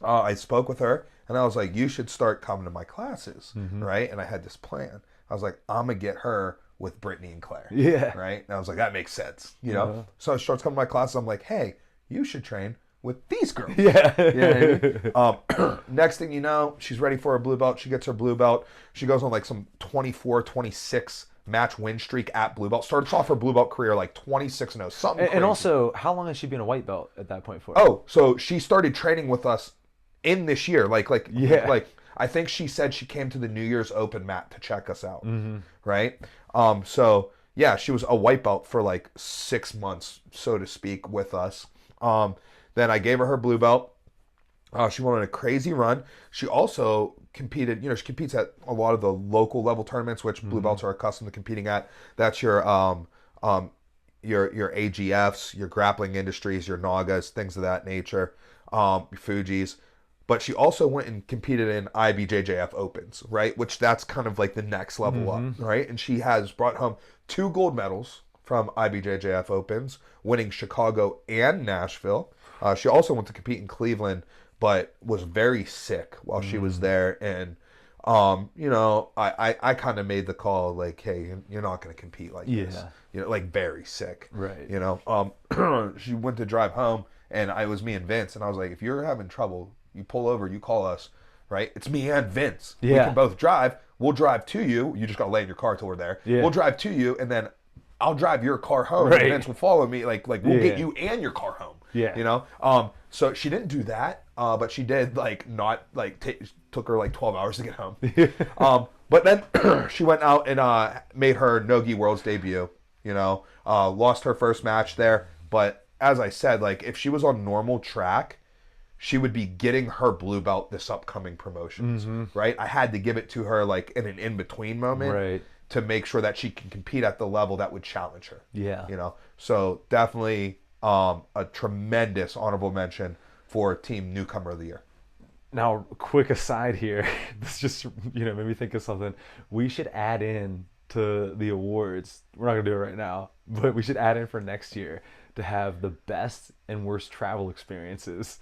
I spoke with her, and I was like, you should start coming to my classes, right? And I had this plan. I was like, I'm going to get her with Brittany and Claire. Yeah. Right? And I was like, that makes sense, So I started coming to my classes. I'm like, hey, you should train with these girls. Yeah. You know what I mean? Next thing you know, she's ready for a blue belt. She gets her blue belt. She goes on like some 24, 26 match win streak at blue belt. Starts off her blue belt career like 26-0, something crazy. And also, how long has she been a white belt at that point for? Oh, so she started training with us in this year. Like I think she said she came to the New Year's Open mat to check us out, right? So yeah, she was a white belt for like 6 months, so to speak, with us. Then I gave her blue belt. She went on a crazy run. She also competed, she competes at a lot of the local level tournaments, which blue belts are accustomed to competing at. That's your AGFs, your grappling industries, your Nagas, things of that nature, your Fujis. But she also went and competed in IBJJF Opens, right? Which that's kind of like the next level up, right? And she has brought home 2 gold medals from IBJJF Opens, winning Chicago and Nashville. She also went to compete in Cleveland, but was very sick while she was there. And, I kind of made the call like, hey, you're not going to compete like this. Like very sick. Right. She went to drive home, and it was me and Vince. And I was like, if you're having trouble, you pull over, you call us, right? It's me and Vince. Yeah. We can both drive. We'll drive to you. You just got to lay in your car till we're there. Yeah. We'll drive to you, and then I'll drive your car home. Right. And Vince will follow me. Like we'll get you and your car home. Yeah. So she didn't do that, but she did took her like 12 hours to get home. But then she went out and made her Nogi Worlds debut. Lost her first match there, but as I said, like if she was on normal track, she would be getting her blue belt this upcoming promotions, right? I had to give it to her like in an in-between moment, right, to make sure that she can compete at the level that would challenge her. Yeah. So definitely a tremendous honorable mention for Team Newcomer of the Year. Now, quick aside here, this just made me think of something. We should add in to the awards. We're not gonna do it right now, but we should add in for next year to have the best and worst travel experiences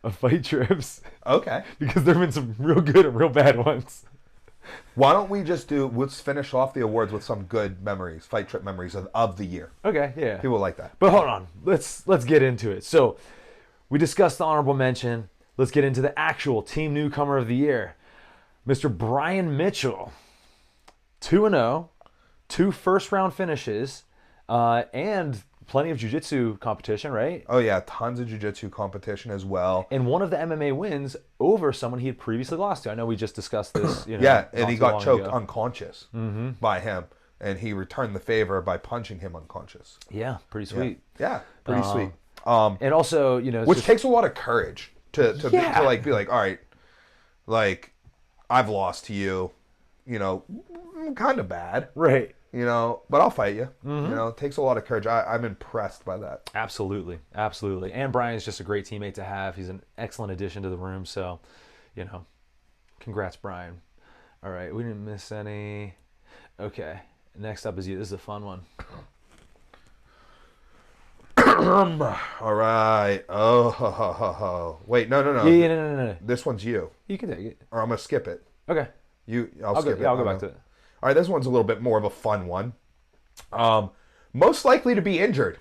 of fight trips. Okay. Because there've been some real good and real bad ones. Why don't we let's finish off the awards with some good memories, fight trip memories of the year. Okay, yeah. People like that. But hold on, let's get into it. So we discussed the honorable mention. Let's get into the actual Team Newcomer of the Year. Mr. Brian Mitchell, 2-0, 2 first-round finishes, and plenty of jiu-jitsu competition, right? Oh, yeah, tons of jiu-jitsu competition as well. And one of the MMA wins over someone he had previously lost to. I know we just discussed this. Yeah, and he got choked unconscious by him. and he returned the favor by punching him unconscious. Yeah, pretty sweet. Yeah, pretty sweet. And also, you know, it's Which just, takes a lot of courage to Yeah. like be like, all right, like I've lost to you, you know, kind of bad, right. you know, but I'll fight you. You know, it takes a lot of courage. I'm impressed by that. Absolutely, absolutely. And Brian's just a great teammate to have. He's an excellent addition to the room. So, you know, congrats, Brian. All right, we didn't miss any. Okay, next up is you. This is a fun one. All right. Oh, wait, no. Yeah, no. This one's you, You can take it. or I'm gonna skip it. Okay. I'll skip it. Yeah, I'll go back to it. All right, this one's a little bit more of a fun one. Most likely to be injured.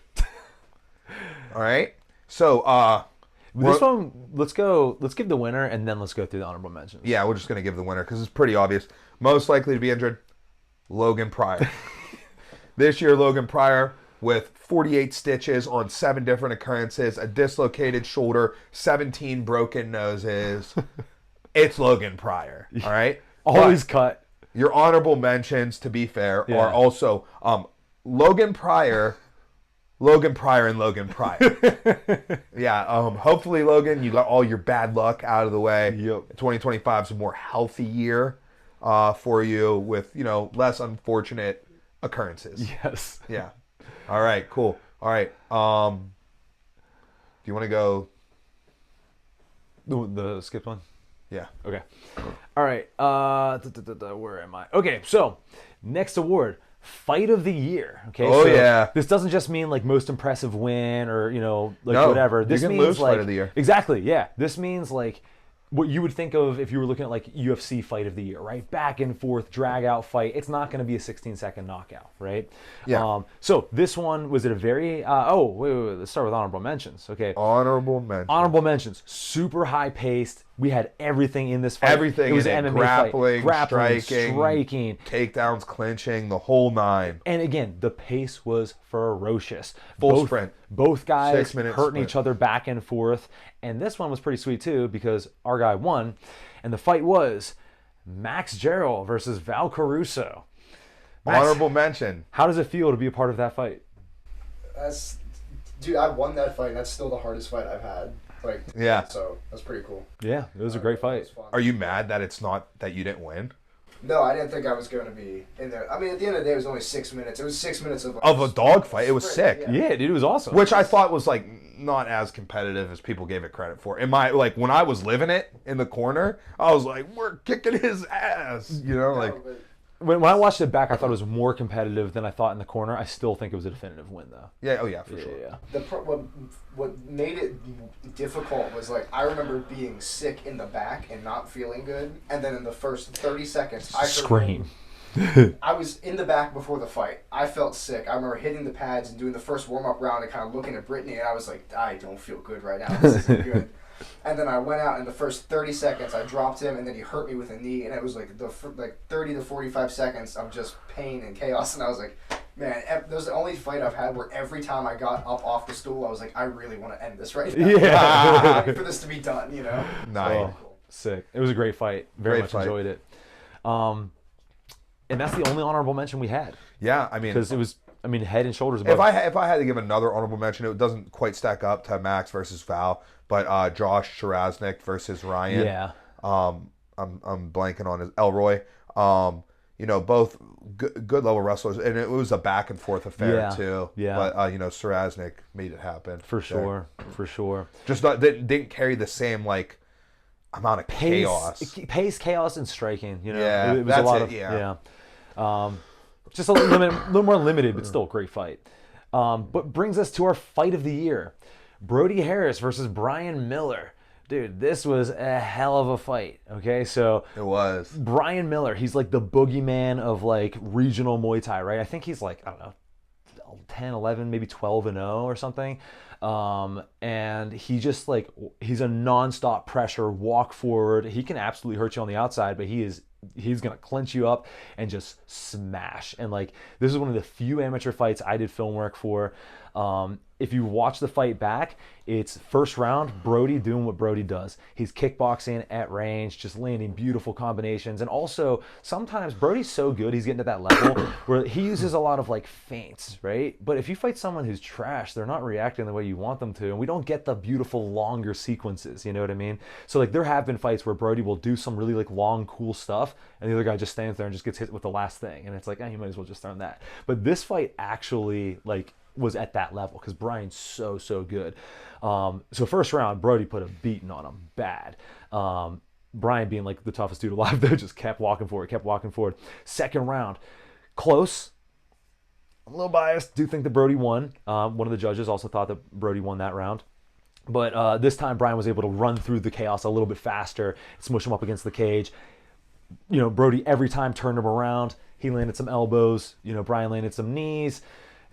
All right. So, This one, let's give the winner, and then let's go through the honorable mentions. yeah, we're just gonna give the winner because it's pretty obvious. Most likely to be injured, Logan Pryor. This year, Logan Pryor with 48 stitches on 7 different occurrences, a dislocated shoulder, 17 broken noses. It's Logan Pryor. All right. Always But cut. your honorable mentions, to be fair, Yeah. are also Logan Pryor, and Logan Pryor. Yeah. Hopefully, Logan, you got all your bad luck out of the way. Yep. 2025 is a more healthy year for you with, you know, less unfortunate occurrences. Yes. Yeah. All right. Cool. All right. Do you want to go? The skipped one. Yeah. Okay. All right. Where am I? Okay. So next award, Fight of the Year. Okay. Oh, so yeah. This doesn't just mean like most impressive win or, you know, like No, whatever. you This can means lose like Fight of the Year. Exactly. Yeah. This means like what you would think of if you were looking at like UFC Fight of the Year, right? Back and forth, drag out fight. It's not going to be a 16-second knockout, right? Yeah. So this one was at a very. Wait. Let's start with honorable mentions. Okay. Honorable mention. Honorable mentions. Super high paced. We had everything in this fight. Everything It was in an it. MMA fight. Grappling, striking. takedowns, clinching, the whole 9. And again, the pace was ferocious. Full sprint. Both guys 6 minute hurting sprint. each other back and forth. And this one was pretty sweet too because our guy won. And the fight was Max Gerald versus Val Caruso. Max, Honorable mention. how does it feel to be a part of that fight? Dude, I won that fight. And that's still the hardest fight I've had. Like, Yeah. So that's pretty cool. Yeah, it was a great It fight. was fun. Are you mad that it's not that you didn't win? No, I didn't think I was going to be in there. I mean, at the end of the day, it was only 6 minutes. It was 6 minutes of Of a dog fight, it was sprint, sick. yeah. Yeah, dude, it was awesome. Which I thought was like not as competitive as people gave it credit for. In my like when I was living it in the corner, I was like, we're kicking his ass. You know, like No, but When I watched it back, I thought it was more competitive than I thought in the corner. I still think it was a definitive win, though. yeah, oh yeah, for sure. Yeah. what made it difficult was like I remember being sick in the back and not feeling good, and then in the first 30 seconds, I heard Scream. I was in the back before the fight. I felt sick. I remember hitting the pads and doing the first warm-up round and kind of looking at Brittany, and I was like, I don't feel good right now. This isn't good. And then I went out in the first 30 seconds. I dropped him, and then he hurt me with a knee, and it was like 30 to 45 seconds of just pain and chaos. And I was like, man, that was the only fight I've had where every time I got up off the stool, I was like, I really want to end this right now. Yeah. I'm ready for this to be done, you know? Nice. Oh, sick. It was a great fight. Very Great much fight. enjoyed it. And that's the only honorable mention we had Yeah, I mean, because it was, I mean, head and shoulders above. if I had to give another honorable mention, it doesn't quite stack up to Max versus Val, but Josh Sharaznik versus Ryan. Yeah. I'm blanking on his Elroy. You know, both good level wrestlers, and it was a back and forth affair Yeah, too. yeah. But you know, Sharaznik made it happen For sure. For sure. Just didn't carry the same like amount of chaos. Pace, chaos, and striking. You know, Yeah, it was that's a lot it, of yeah. just a little more limited, but still a great fight. But brings us to our fight of the year: Brody Harris versus Brian Miller. Dude, this was a hell of a fight. Okay, so It was. Brian Miller, he's like the boogeyman of like regional Muay Thai, right? I think he's like, I don't know, 10, 11, maybe 12-0 or something. And he just like, he's a nonstop pressure, walk forward. He can absolutely hurt you on the outside, but he's going to clinch you up and just smash. And like, this is one of the few amateur fights I did film work for. if you watch the fight back, it's first round, Brody doing what Brody does. He's kickboxing at range, just landing beautiful combinations. And also, sometimes Brody's so good, he's getting to that level where he uses a lot of like feints, right? But if you fight someone who's trash, they're not reacting the way you want them to. And we don't get the beautiful longer sequences, you know what I mean? So like there have been fights where Brody will do some really like long, cool stuff, and the other guy just stands there and just gets hit with the last thing. And it's like, you might as well just throw that. But this fight actually like was at that level because Brian's so good. So first round, Brody put a beating on him bad. Brian, being like the toughest dude alive, though, just kept walking forward. Second round, close. I'm a little biased. Do think that Brody won. One of the judges also thought that Brody won that round. But this time, Brian was able to run through the chaos a little bit faster, smush him up against the cage. You know, Brody every time turned him around. He landed some elbows. You know, Brian landed some knees.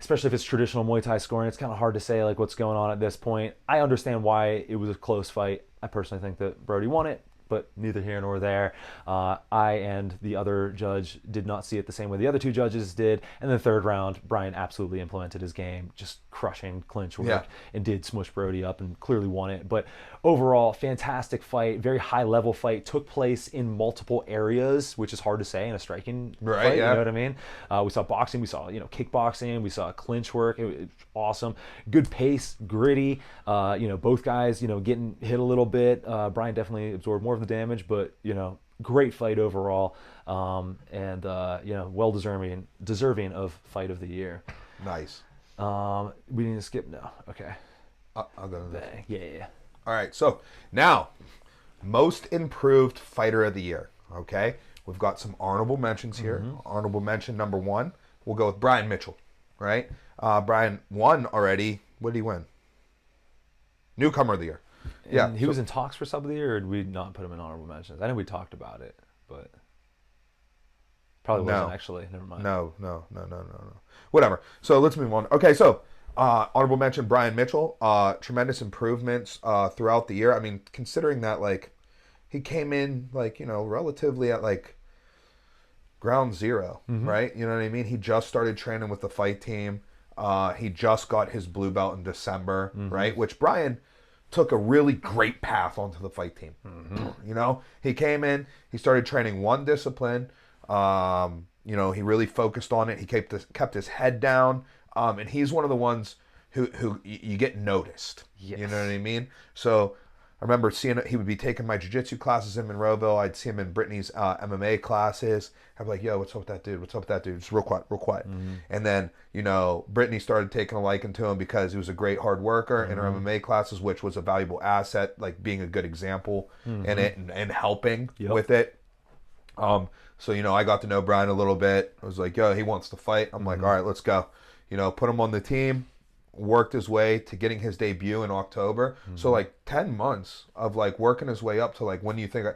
Especially if it's traditional Muay Thai scoring, it's kind of hard to say like what's going on at this point. I understand why it was a close fight. I personally think that Brody won it, but neither here nor there. I and the other judge did not see it the same way the other two judges did. And the third round, Brian absolutely implemented his game, just crushing clinch work, and did smush Brody up and clearly won it. But overall, fantastic fight, very high level fight, took place in multiple areas, which is hard to say in a striking fight, you know what I mean? We saw boxing, we saw, you know, kickboxing, we saw clinch work. It was awesome. Good pace, gritty, you know, both guys, you know, getting hit a little bit. Brian definitely absorbed more of the damage, but, you know, great fight overall, and you know, well deserving of fight of the year. Nice. We need to skip now. Okay. I'll go to this. Yeah. All right. So now, most improved fighter of the year. Okay. We've got some honorable mentions here. Honorable mention number 1. We'll go with Brian Mitchell. Right. Brian won already. What did he win? Newcomer of the year. And he was in talks for sub of the year, or did we not put him in honorable mentions? I know we talked about it, but probably wasn't actually. Never mind. No. Whatever. So let's move on. Okay, so honorable mention Brian Mitchell. Tremendous improvements throughout the year. I mean, considering that like he came in like, you know, relatively at like ground zero, right? You know what I mean? He just started training with the fight team. He just got his blue belt in December, right? Which Brian took a really great path onto the fight team. You know, he came in, he started training one discipline. You know, he really focused on it. He kept his head down, and he's one of the ones who you get noticed. Yes. You know what I mean? So I remember seeing he would be taking my jiu-jitsu classes in Monroeville. I'd see him in Brittany's MMA classes. I'd be like, yo, what's up with that dude? What's up with that dude? Just real quiet. And then, you know, Brittany started taking a liking to him because he was a great hard worker in her MMA classes, which was a valuable asset, like being a good example in it and helping with it. So, you know, I got to know Brian a little bit. I was like, yo, he wants to fight. I'm like, all right, let's go. You know, put him on the team. Worked his way to getting his debut in October. So like 10 months of like working his way up to like when you think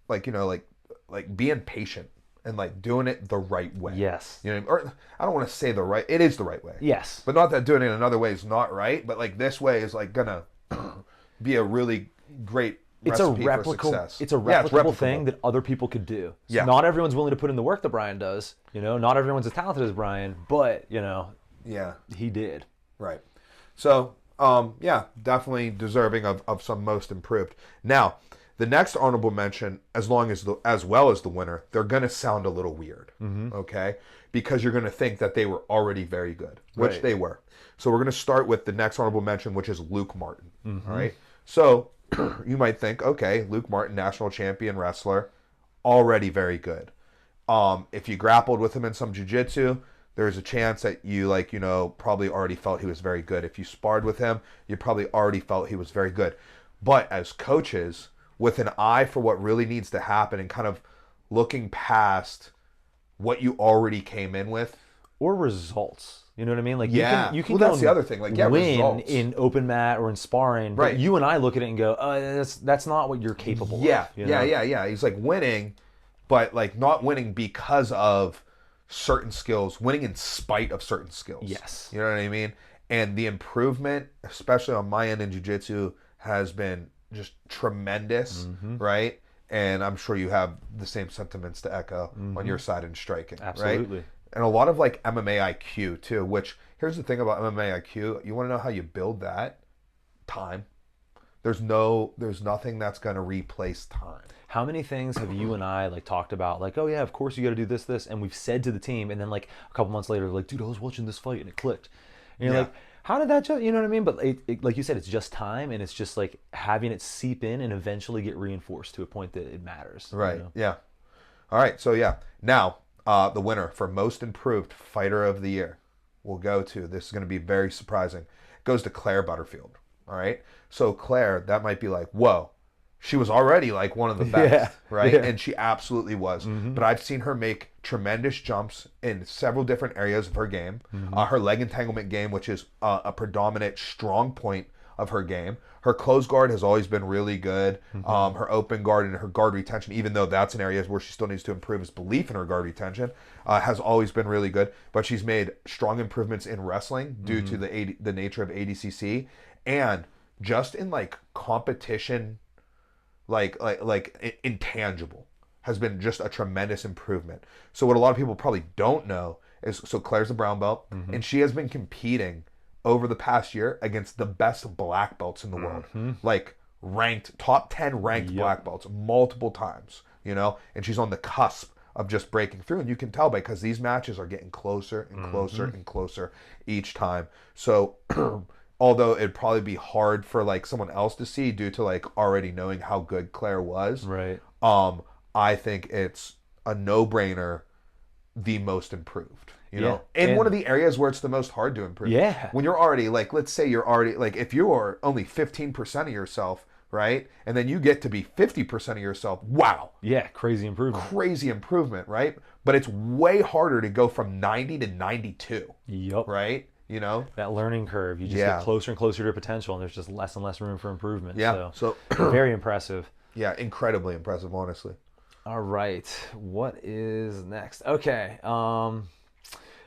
like you know like being patient and like doing it the right way. Yes. You know what I mean? Or I don't want to say it is the right way. Yes. But not that doing it another way is not right, but like this way is like gonna be a really great recipe for success. It's a replicable thing that other people could do. So not everyone's willing to put in the work that Brian does. You know, not everyone's as talented as Brian, but you know, he did. Right. So, definitely deserving of some most improved. Now, the next honorable mention, as well as the winner, they're going to sound a little weird, okay? Because you're going to think that they were already very good, which they were. So we're going to start with the next honorable mention, which is Luke Martin, all right? So you might think, okay, Luke Martin, national champion wrestler, already very good. If you grappled with him in some jiu-jitsu, there's a chance that you probably already felt he was very good. If you sparred with him, you probably already felt he was very good. But as coaches, with an eye for what really needs to happen and kind of looking past what you already came in with. Or results. You know what I mean? Like you can that's the other thing. Like win results in open mat or in sparring. But you and I look at it and go, that's not what you're capable of. You know? Yeah. He's like winning, but like not winning because of certain skills, winning in spite of certain skills. Yes. You know what I mean? And the improvement, especially on my end in jiu-jitsu, has been just tremendous, right? And I'm sure you have the same sentiments to echo on your side in striking. Absolutely. Right? and a lot of like MMA IQ too. Which here's the thing about MMA IQ. You want to know how you build that? Time. There's nothing that's gonna replace time. How many things have you and I like talked about? Like, oh yeah, of course you got to do this, and we've said to the team, and then like a couple months later, like, dude, I was watching this fight and it clicked. And you're like, how did that just? You know what I mean? But like you said, it's just time, and it's just like having it seep in and eventually get reinforced to a point that it matters. Right. You know? Yeah. All right. So yeah, now the winner for most improved fighter of the year will go to. This is going to be very surprising. It goes to Claire Butterfield. All right. So Claire, that might be like, whoa, she was already like one of the best, right? Yeah. And she absolutely was. But I've seen her make tremendous jumps in several different areas of her game. Her leg entanglement game, which is a predominant strong point of her game. Her close guard has always been really good. Her open guard and her guard retention, even though that's an area where she still needs to improve, his belief in her guard retention, has always been really good. But she's made strong improvements in wrestling due to the nature of ADCC, and just in like competition, like intangible, has been just a tremendous improvement. So what a lot of people probably don't know is, so Claire's a brown belt, and she has been competing over the past year against the best black belts in the world, like ranked top 10 ranked black belts multiple times, you know, and she's on the cusp of just breaking through, and you can tell because these matches are getting closer and closer and closer each time. So although it'd probably be hard for like someone else to see due to like already knowing how good Claire was, right? I think it's a no-brainer, the most improved. You know, and one of the areas where it's the most hard to improve. Yeah. When you're already like, let's say you're already like, if you are only 15% of yourself, right, and then you get to be 50% of yourself, wow. Yeah, crazy improvement. Crazy improvement, right? But it's way harder to go from 90 to 92. Yep. Right? You know? That learning curve. You just get closer and closer to your potential, and there's just less and less room for improvement. Yeah. So very impressive. Yeah, incredibly impressive, honestly. All right. What is next? Okay.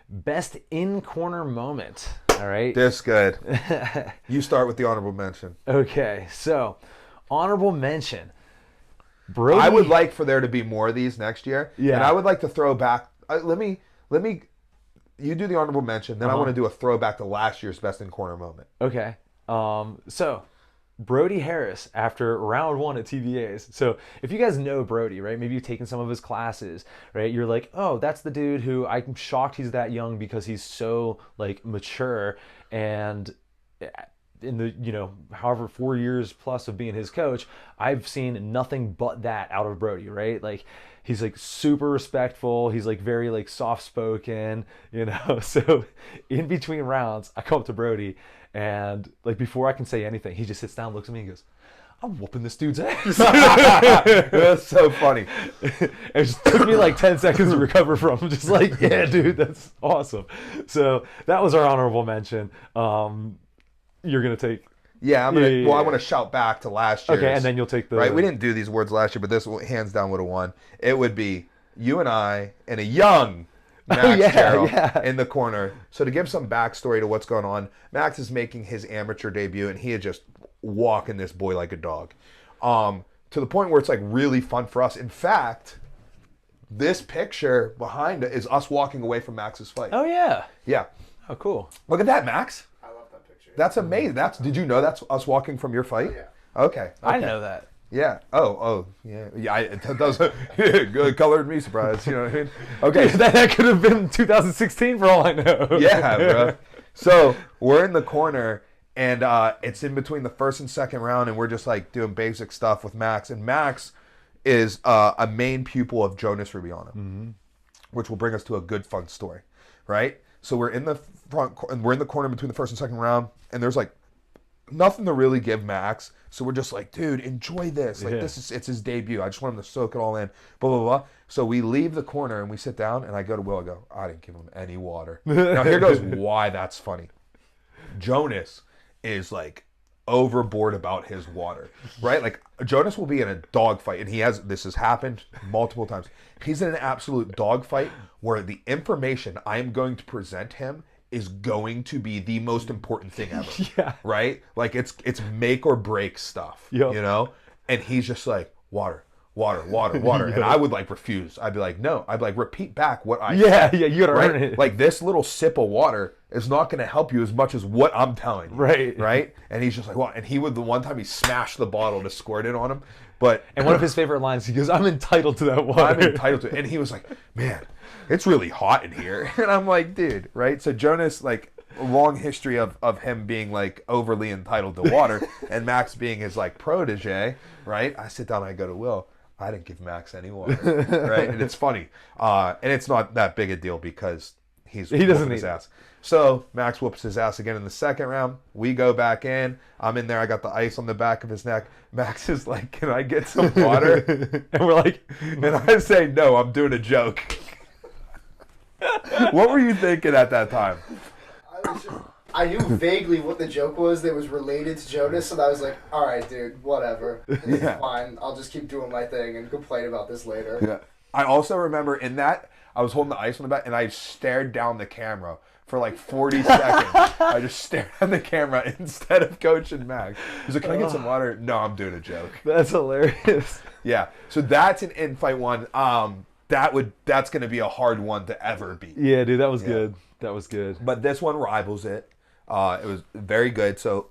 Best in-corner moment. All right. This good. You start with the honorable mention. Okay. So, honorable mention. Brody. I would like for there to be more of these next year. Yeah. And I would like to throw back. Let me. You do the honorable mention. Then I want to do a throwback to last year's best in-corner moment. Okay. So, Brody Harris after round 1 at TVAs. So if you guys know Brody, right, maybe you've taken some of his classes, right, you're like, oh, that's the dude who I'm shocked he's that young because he's so like mature, and in the, you know, however 4 years plus of being his coach, I've seen nothing but that out of Brody, right? Like he's like super respectful, he's like very like soft spoken, you know. So in between rounds I come up to Brody, and like before I can say anything, he just sits down, looks at me, and goes, "I'm whooping this dude's ass." That's so funny. It just took me like 10 seconds to recover from. I'm just like, yeah, dude, that's awesome. So that was our honorable mention. You're gonna take. Yeah, I'm gonna. Well, I want to shout back to last year. Okay, and then you'll take the. Right, we didn't do these words last year, but this hands down would have won. It would be you and I and a young Max Gerald in the corner. So to give some backstory to what's going on, Max is making his amateur debut, and he had just walking this boy like a dog, to the point where it's like really fun for us. In fact, this picture behind it is us walking away from Max's fight. Oh yeah. Yeah. Oh cool. Look at that, Max. I love that picture. That's amazing. Did you know that's us walking from your fight? Oh, yeah. Okay. I didn't know that. Yeah. Oh, yeah. Yeah. It does. Good colored me surprise. You know what I mean? Okay. that could have been 2016 for all I know. Yeah, bro. So we're in the corner, and it's in between the first and second round, and we're just like doing basic stuff with Max. And Max is a main pupil of Jonas Rubiano, which will bring us to a good fun story, right? So we're in the we're in the corner between the first and second round, and there's like nothing to really give Max. So we're just like, dude, enjoy this. Like it's his debut. I just want him to soak it all in. Blah, blah, blah. So we leave the corner and we sit down, and I go to Will. I go, I didn't give him any water. Now here goes why that's funny. Jonas is like overboard about his water, right? Like Jonas will be in a dogfight, and this has happened multiple times. He's in an absolute dogfight where the information I am going to present him is going to be the most important thing ever. Yeah. Right? Like it's make or break stuff. Yep. You know? And he's just like, water, water, water, water. And I would like refuse. I'd be like, no. I'd be like, repeat back what I Yeah, said. yeah, you gotta earn it. Like this little sip of water is not going to help you as much as what I'm telling you. Right. Right. And he's just like, what? And he would, the one time he smashed the bottle to squirt it on him. But And one of his favorite lines, he goes, I'm entitled to that water. I'm entitled to it. And he was like, man, it's really hot in here. And I'm like, dude, right? So Jonas, like, a long history of him being like overly entitled to water and Max being his like protege, right? I sit down and I go to Will, I didn't give Max any water, right? And it's funny. And it's not that big a deal because he doesn't need his it. ass. So Max whoops his ass again in the second round. We go back in. I'm in there. I got the ice on the back of his neck. Max is like, can I get some water? And we're like, And I say, no, I'm doing a joke. What were you thinking at that time? I knew vaguely what the joke was that was related to Jonas, and I was like, all right, dude, whatever. This is fine. I'll just keep doing my thing and complain about this later. Yeah. I also remember in that, I was holding the ice on the back, and I stared down the camera for like 40 seconds. I just stared at the camera instead of coaching Max. He's like, can I get some water? No, I'm doing a joke. that's hilarious. Yeah. So that's an in-fight one. That's going to be a hard one to ever beat. Yeah, dude, that was good. That was good. But this one rivals it. It was very good. So,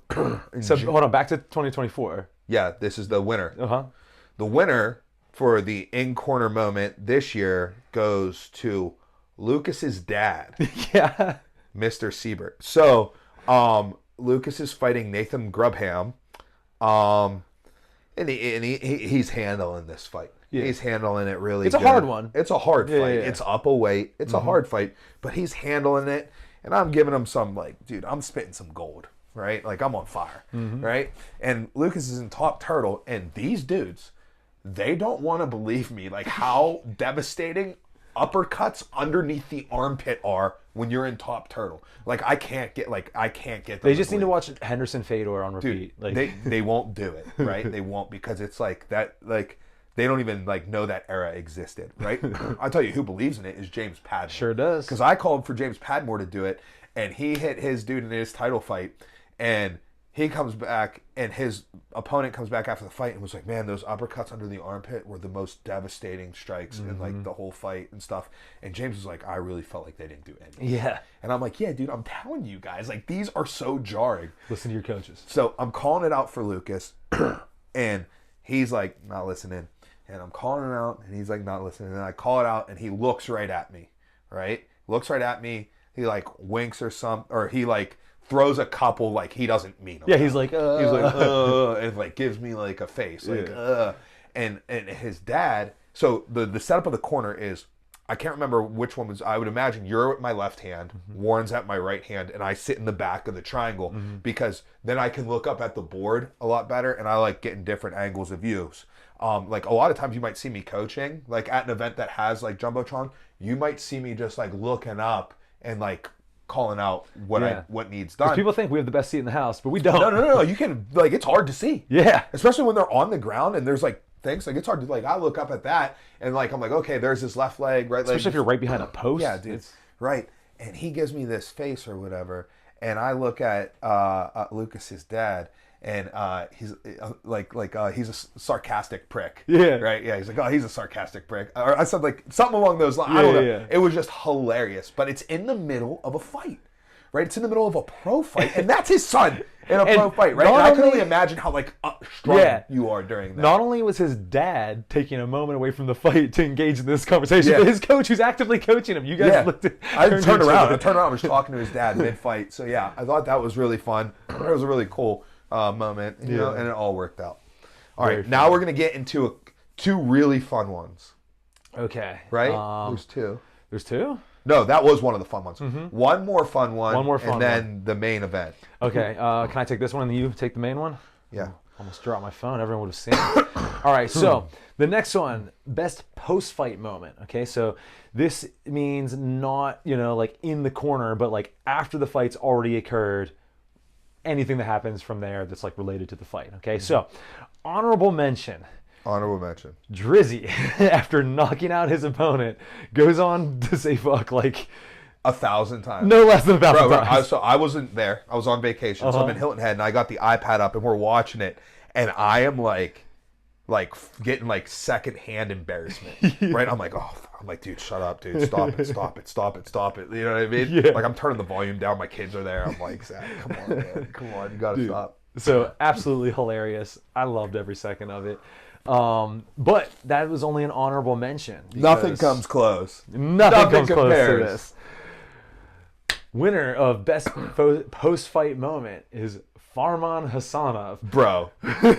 So hold on, back to 2024. yeah, this is the winner. Uh-huh. The winner for the in-corner moment this year goes to Lucas's dad, Yeah. Mr. Siebert. So, Lucas is fighting Nathan Grubham, and he's handling this fight. Yeah. He's handling it really It's a good. hard one. It's a hard fight. Yeah. It's up a weight. It's a hard fight, but he's handling it, and I'm giving him some, like, dude, I'm spitting some gold, right? Like, I'm on fire, right? And Lucas is in top turtle, and these dudes, they don't want to believe me, like, how devastating uppercuts underneath the armpit are when you're in top turtle. Like, I can't get them They just need to believe. watch Henderson Fedor on repeat. Dude, Like, they won't do it, right? They won't, because it's like that, like, they don't even like know that era existed, right? I'll tell you who believes in it is James Padmore. Sure does. Because I called for James Padmore to do it, and he hit his dude in his title fight, and he comes back, and his opponent comes back after the fight and was like, man, those uppercuts under the armpit were the most devastating strikes in like the whole fight and stuff. And James was like, I really felt like they didn't do anything. yeah. And I'm like, yeah, dude, I'm telling you guys, like, these are so jarring. Listen to your coaches. So I'm calling it out for Lucas, and he's like, not listening. And I'm calling him out, and he's like, not listening. And I call it out, and he looks right at me, right? Looks right at me. He like winks or or he like throws a couple, like he doesn't mean them. Yeah, he's like, He's like, and like gives me like a face, like, And his dad. So the setup of the corner is, I can't remember which one was. I would imagine you're at my left hand, Warren's at my right hand, and I sit in the back of the triangle because then I can look up at the board a lot better, and I like getting different angles of views. Like a lot of times you might see me coaching, like at an event that has like Jumbotron, you might see me just like looking up and like calling out what needs done. people think we have the best seat in the house, but we don't. No. You can, like, it's hard to see. Yeah. Especially when they're on the ground and there's like things, like it's hard to, like, I look up at that and like I'm like, okay, there's his left leg, right leg. Especially if you're right behind a post. Yeah, dude. Right. And he gives me this face or whatever, and I look at Lucas's dad, and he's he's a sarcastic prick. Yeah. Right. Yeah. He's like, oh, he's a sarcastic prick. Or I said like something along those lines. I don't know. Yeah. It was just hilarious. But it's in the middle of a fight, right? It's in the middle of a pro fight, and that's his son in a pro fight, right? And I can only imagine how like strong you are during that. Not only was his dad taking a moment away from the fight to engage in this conversation, but his coach who's actively coaching him. You guys looked at. I turned around. I was talking to his dad mid-fight. So yeah, I thought that was really fun. It was a really cool moment, you know, and it all worked out. All right, now we're gonna get into two really fun ones. Okay. Right? There's two. There's two? No, that was one of the fun ones. One more fun one. One more fun and then the main event. Okay. Can I take this one and you take the main one? Yeah. Almost dropped my phone. Everyone would have seen it. All right. So the next one, best post-fight moment. Okay. So this means not, like in the corner, but like after the fight's already occurred, anything that happens from there that's like related to the fight. Okay. So honorable mention. Drizzy, after knocking out his opponent, goes on to say fuck like 1,000 times. no less than 1,000 times. So I wasn't there. I was on vacation. So I'm in Hilton Head, and I got the iPad up, and we're watching it. And I am like, like getting like secondhand embarrassment, right? I'm like, dude, shut up, dude, stop it, stop it, stop it, stop it. You know what I mean? Yeah. Like I'm turning the volume down. My kids are there. I'm like, Zach, come on, man, come on, you gotta stop. So absolutely hilarious. I loved every second of it. But that was only an honorable mention. Nothing comes close. Nothing comes close compares. to this. Winner of best post-fight moment is Farman Hassanov. Bro,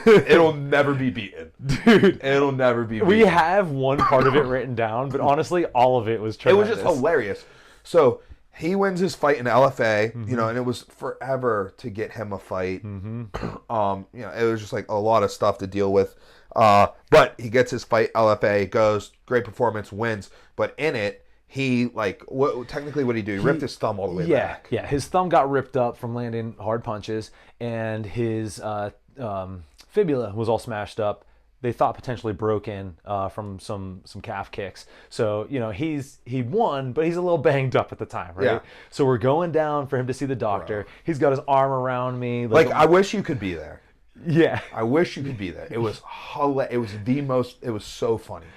it'll never be beaten. Dude, It'll never be beaten. we have one part of it written down, but honestly, all of it was It tremendous. was just hilarious. So he wins his fight in LFA, you know, and it was forever to get him a fight. You know, it was just like a lot of stuff to deal with. But he gets his fight, LFA, goes, great performance, wins. But in it, he, like, technically what did he do? He ripped his thumb all the way back. Yeah, his thumb got ripped up from landing hard punches, and his fibula was all smashed up. They thought potentially broken from some calf kicks. So, you know, he won, but he's a little banged up at the time, right? Yeah. So we're going down for him to see the doctor. Bro. He's got his arm around me. Like, I wish you could be there. Yeah. I wish you could be there. It was it was so funny.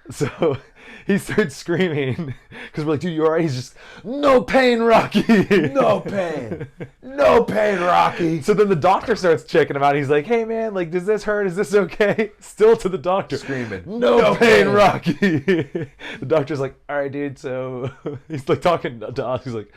So he starts screaming because we're like, dude, you all right? He's just, no pain, Rocky. No pain. No pain, Rocky. So then the doctor starts checking him out. He's like, hey, man, like, does this hurt? Is this okay? Still to the doctor. Screaming. No pain, Rocky. The doctor's like, all right, dude. So he's like talking to us. He's like,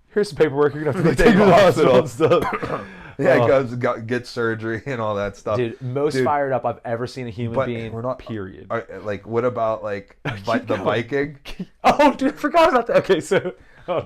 here's some paperwork. You're going to have to take to the hospital and stuff. Yeah, he goes get surgery and all that stuff. Dude, most fired up I've ever seen a human being. We're not. Period. Like, what about like the Viking? Oh, dude, I forgot about that. Okay, so,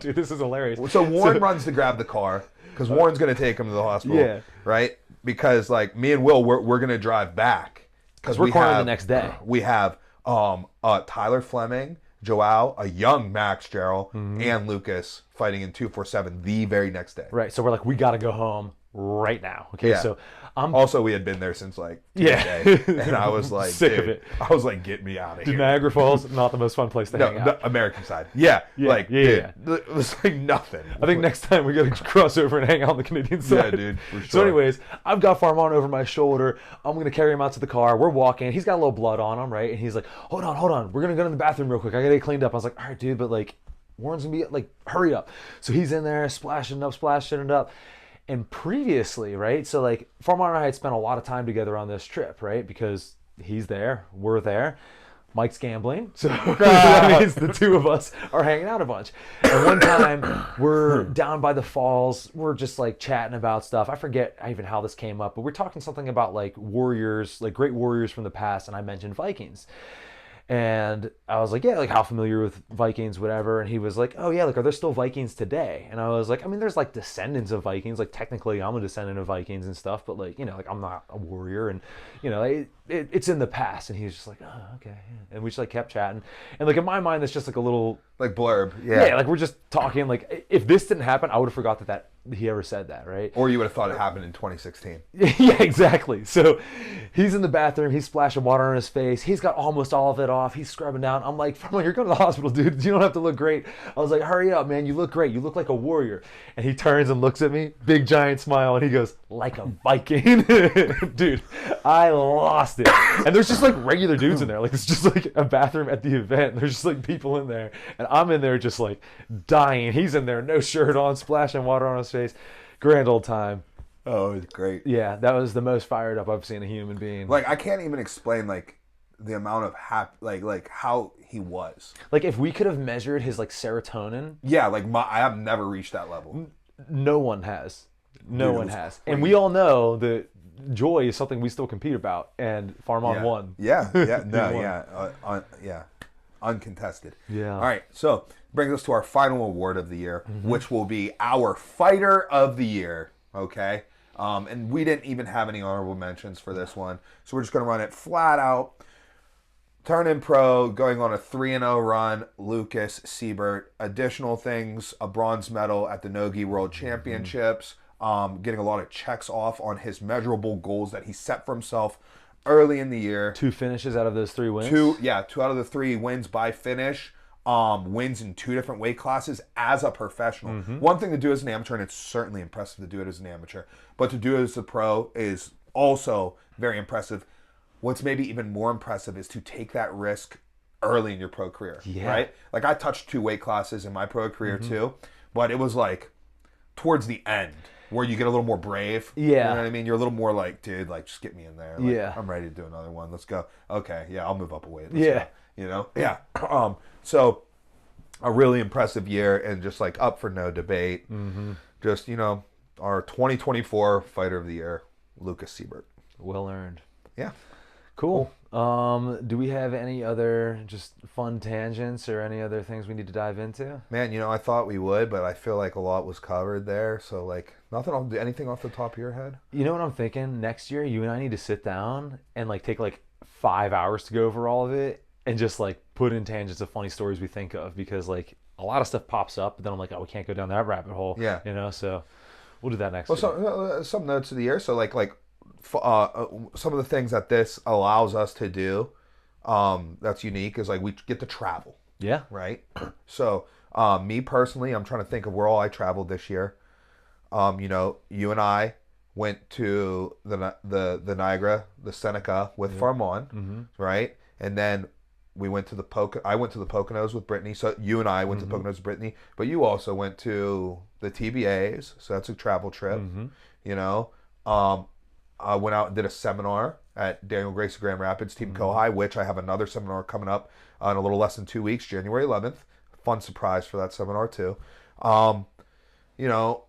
dude, this is hilarious. So Warren runs to grab the car because Warren's gonna take him to the hospital. Yeah. Right. Because like me and Will, we're gonna drive back because we're cornering the next day. We have Tyler Fleming, Joao, a young Max Gerald, and Lucas fighting in 247 the very next day. Right. So we're like, we gotta go home right now. Okay, yeah. So also we had been there since like Tuesday, and I was like, sick of it. I was like, get me out of here. Niagara Falls, not the most fun place to hang out. The American side. Yeah. Like, dude, it was like nothing. I think next time we gotta cross over and hang out on the Canadian side. Yeah, dude. For sure. So anyways, I've got Farman over my shoulder. I'm gonna carry him out to the car. We're walking. He's got a little blood on him, right? And he's like, hold on. We're gonna go to the bathroom real quick. I gotta get cleaned up. I was like, all right, dude, but like, Warren's gonna be like, hurry up. So he's in there splashing it up. And previously, right, so like Farman and I had spent a lot of time together on this trip, right, because he's there, we're there, Mike's gambling, so that means the two of us are hanging out a bunch. And one time we're down by the falls, we're just like chatting about stuff. I forget even how this came up, but we're talking something about like warriors, like great warriors from the past, and I mentioned Vikings. And I was like, yeah, like how familiar with Vikings, whatever. And he was like, oh yeah, like are there still Vikings today? And I was like, I mean, there's like descendants of Vikings. Like technically I'm a descendant of Vikings and stuff, but like, you know, like I'm not a warrior and, you know, it's in the past. And he was just like, oh, okay. Yeah. And we just like kept chatting. And like in my mind, that's just like a little... like blurb. Yeah. Yeah, like we're just talking. Like if this didn't happen, I would have forgot that he ever said that, right? Or you would have thought it happened in 2016. Yeah, exactly. So he's in the bathroom. He's splashing water on his face. He's got almost all of it off. He's scrubbing down. I'm like, Farman, you're going to the hospital, dude. You don't have to look great. I was like, hurry up, man. You look great. You look like a warrior. And he turns and looks at me, big giant smile, and he goes, like a Viking. Dude, I lost it. And there's just like regular dudes in there. Like it's just like a bathroom at the event. There's just like people in there. And I'm in there just like dying. He's in there, no shirt on, splashing water on his face. Grand old time. Oh, it was great. Yeah, that was the most fired up I've seen a human being. Like I can't even explain like the amount of like how he was. Like if we could have measured his like serotonin. Yeah, like I have never reached that level. No one has. No one has. And we all know that joy is something we still compete about, and Farman won. Yeah, no, yeah, uncontested. Yeah. All right, so brings us to our final award of the year, which will be our Fighter of the Year. Okay, and we didn't even have any honorable mentions for this one, so we're just gonna run it flat out. Turn-in pro, going on a 3-0 run, Lucas Siebert. Additional things, a bronze medal at the Nogi World Championships. Getting a lot of checks off on his measurable goals that he set for himself early in the year. 2 finishes out of those 3 wins? 2 out of the 3 wins by finish. Wins in 2 different weight classes as a professional. One thing to do as an amateur, and it's certainly impressive to do it as an amateur, but to do it as a pro is also very impressive. what's maybe even more impressive is to take that risk early in your pro career, Yeah. right? Like I touched 2 weight classes in my pro career too, but it was like towards the end where you get a little more brave. Yeah. You know what I mean? You're a little more like, dude, like just get me in there. Like, Yeah. I'm ready to do another one. Let's go. Okay. Yeah. I'll move up a weight. Yeah. Go. You know? Yeah. So a really impressive year and just like up for no debate. Just, you know, our 2024 fighter of the year, Lucas Siebert. Well earned. Yeah. Cool. Do we have any other just fun tangents or any other things we need to dive into? Man, you know, I thought we would, but I feel like a lot was covered there. So, like, anything off the top of your head? You know what I'm thinking? Next year, you and I need to sit down and like take like 5 hours to go over all of it and just like put in tangents of funny stories we think of, because like a lot of stuff pops up, but then I'm like, oh, we can't go down that rabbit hole. Yeah. You know, so we'll do that next Well, year. some notes of the year. So, some of the things that this allows us to do, that's unique, is like we get to travel, Yeah. right? So, me personally, I'm trying to think of where all I traveled this year. You know, you and I went to the Niagara, the Seneca with Farmon, right? And then we went to I went to the Poconos with Brittany. So you and I went to the Poconos with Brittany, but you also went to the TBAs. So that's a travel trip. You know, I went out and did a seminar at Daniel Gracie Grand Rapids Team Kohai, which I have another seminar coming up in a little less than 2 weeks, January 11th. Fun surprise for that seminar too. You know,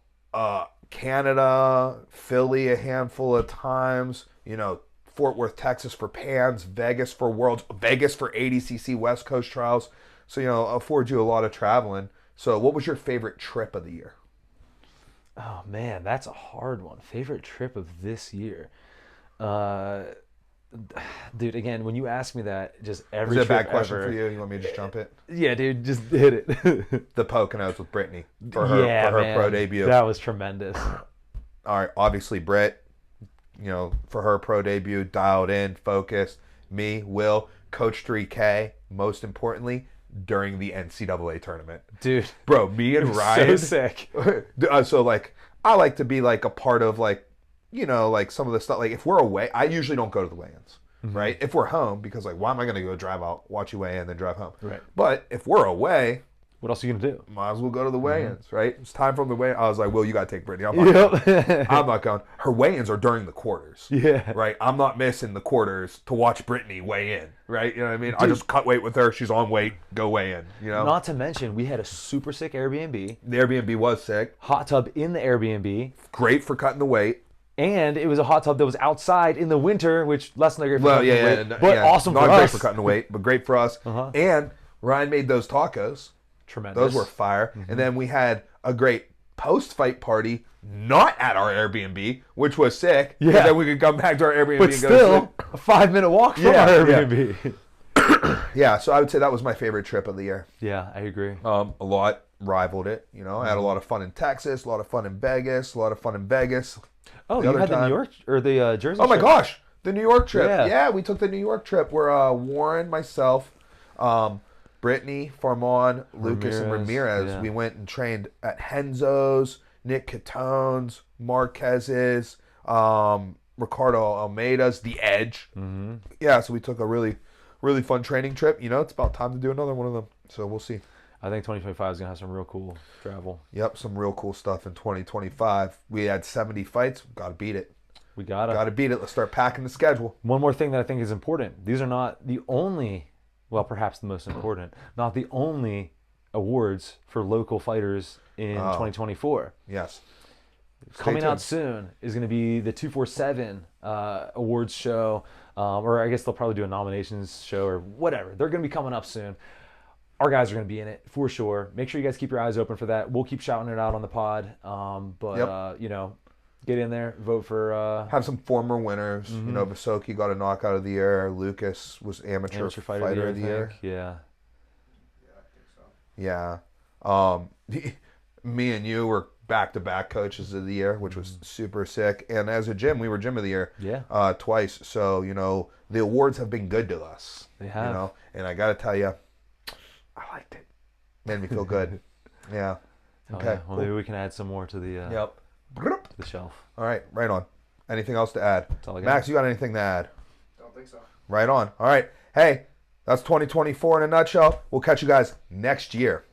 Canada, Philly a handful of times. You know, Fort Worth, Texas for Pans, Vegas for Worlds, Vegas for ADCC West Coast Trials. So, you know, affords you a lot of traveling. So what was your favorite trip of the year? Oh man, that's a hard one. Favorite trip of this year, dude. Again, when you ask me that, just every Is it a trip bad question ever, for you? You want me to just jump it? Yeah, dude, just hit it. The Poconos with Brittany for her man, pro debut. That was tremendous. All right, obviously Britt, you know, for her pro debut, dialed in, focused. Me, Will, Coach 3K, most importantly, during the NCAA tournament. Dude. Bro, me and Ryan. So sick. So, like, I like to be, like, a part of, like, you know, like, some of the stuff. Like, if we're away, I usually don't go to the weigh-ins, right? If we're home, because, like, why am I going to go drive out, watch you weigh in, then drive home? Right. But if we're away, What else are you gonna do? might as well go to the weigh-ins, right? It's time for the weigh. I was like, Will, you got to take Brittany. I'm not going. I'm not going. Her weigh-ins are during the quarters. Yeah. Right? I'm not missing the quarters to watch Brittany weigh in, right? You know what I mean? I just cut weight with her. She's on weight. Go weigh in, you know? Not to mention, we had a super sick Airbnb, The Airbnb was sick. hot tub in the Airbnb, Great for cutting the weight. and it was a hot tub that was outside in the winter, which less than great for Well, cutting yeah, the weight, yeah, but yeah. awesome Not for great us. for cutting the weight, but great for us. Uh-huh. And Ryan made those tacos. Tremendous. Those were fire. And then we had a great post-fight party, not at our Airbnb, which was sick. Yeah. And then we could come back to our Airbnb but and go to still, a 5-minute walk from Yeah, our yeah. Airbnb. Yeah, so I would say that was my favorite trip of the year. Yeah, I agree. A lot rivaled it. You know, I had a lot of fun in Texas, a lot of fun in Vegas, a lot of fun in Vegas. Oh, The you other had the time- New York or the Jersey? Oh my trip? gosh, the New York trip. Yeah. Yeah, we took the New York trip where Warren, myself, Brittany, Farmon, Lucas, and Ramirez, Ramirez, yeah. we went and trained at Henzo's, Nick Catone's, Marquez's, Ricardo Almeida's, The Edge. Mm-hmm. Yeah, so we took a really, really fun training trip. You know, it's about time to do another one of them. So we'll see. I think 2025 is gonna have some real cool travel. Yep, some real cool stuff in 2025. We had 70 fights. Got to beat it. We gotta. Got to beat it. Let's start packing the schedule. One more thing that I think is important. These are not the only, well, perhaps the most important, not the only awards for local fighters in 2024. Yes. Coming tuned. out soon is going to be the 247 awards show, or I guess they'll probably do a nominations show or whatever. They're going to be coming up soon. Our guys are going to be in it for sure. Make sure you guys keep your eyes open for that. We'll keep shouting it out on the pod. You know, get in there, vote for. Have some former winners. You know, Visoki got a knockout of the year. Lucas was amateur fighter of the year. Yeah. Yeah. Me and you were back-to-back coaches of the year, which was super sick. And as a gym, we were gym of the year twice. So, you know, the awards have been good to us. They have. You know, and I got to tell you, I liked it. Made me feel good. Yeah. Oh, Okay. yeah. Well, cool. maybe we can add some more to the Yep. to the shelf. All right. Right on. Anything else to add? all I got. Max, you got anything to add? Don't think so. Right on. All right. Hey, that's 2024 in a nutshell. We'll catch you guys next year.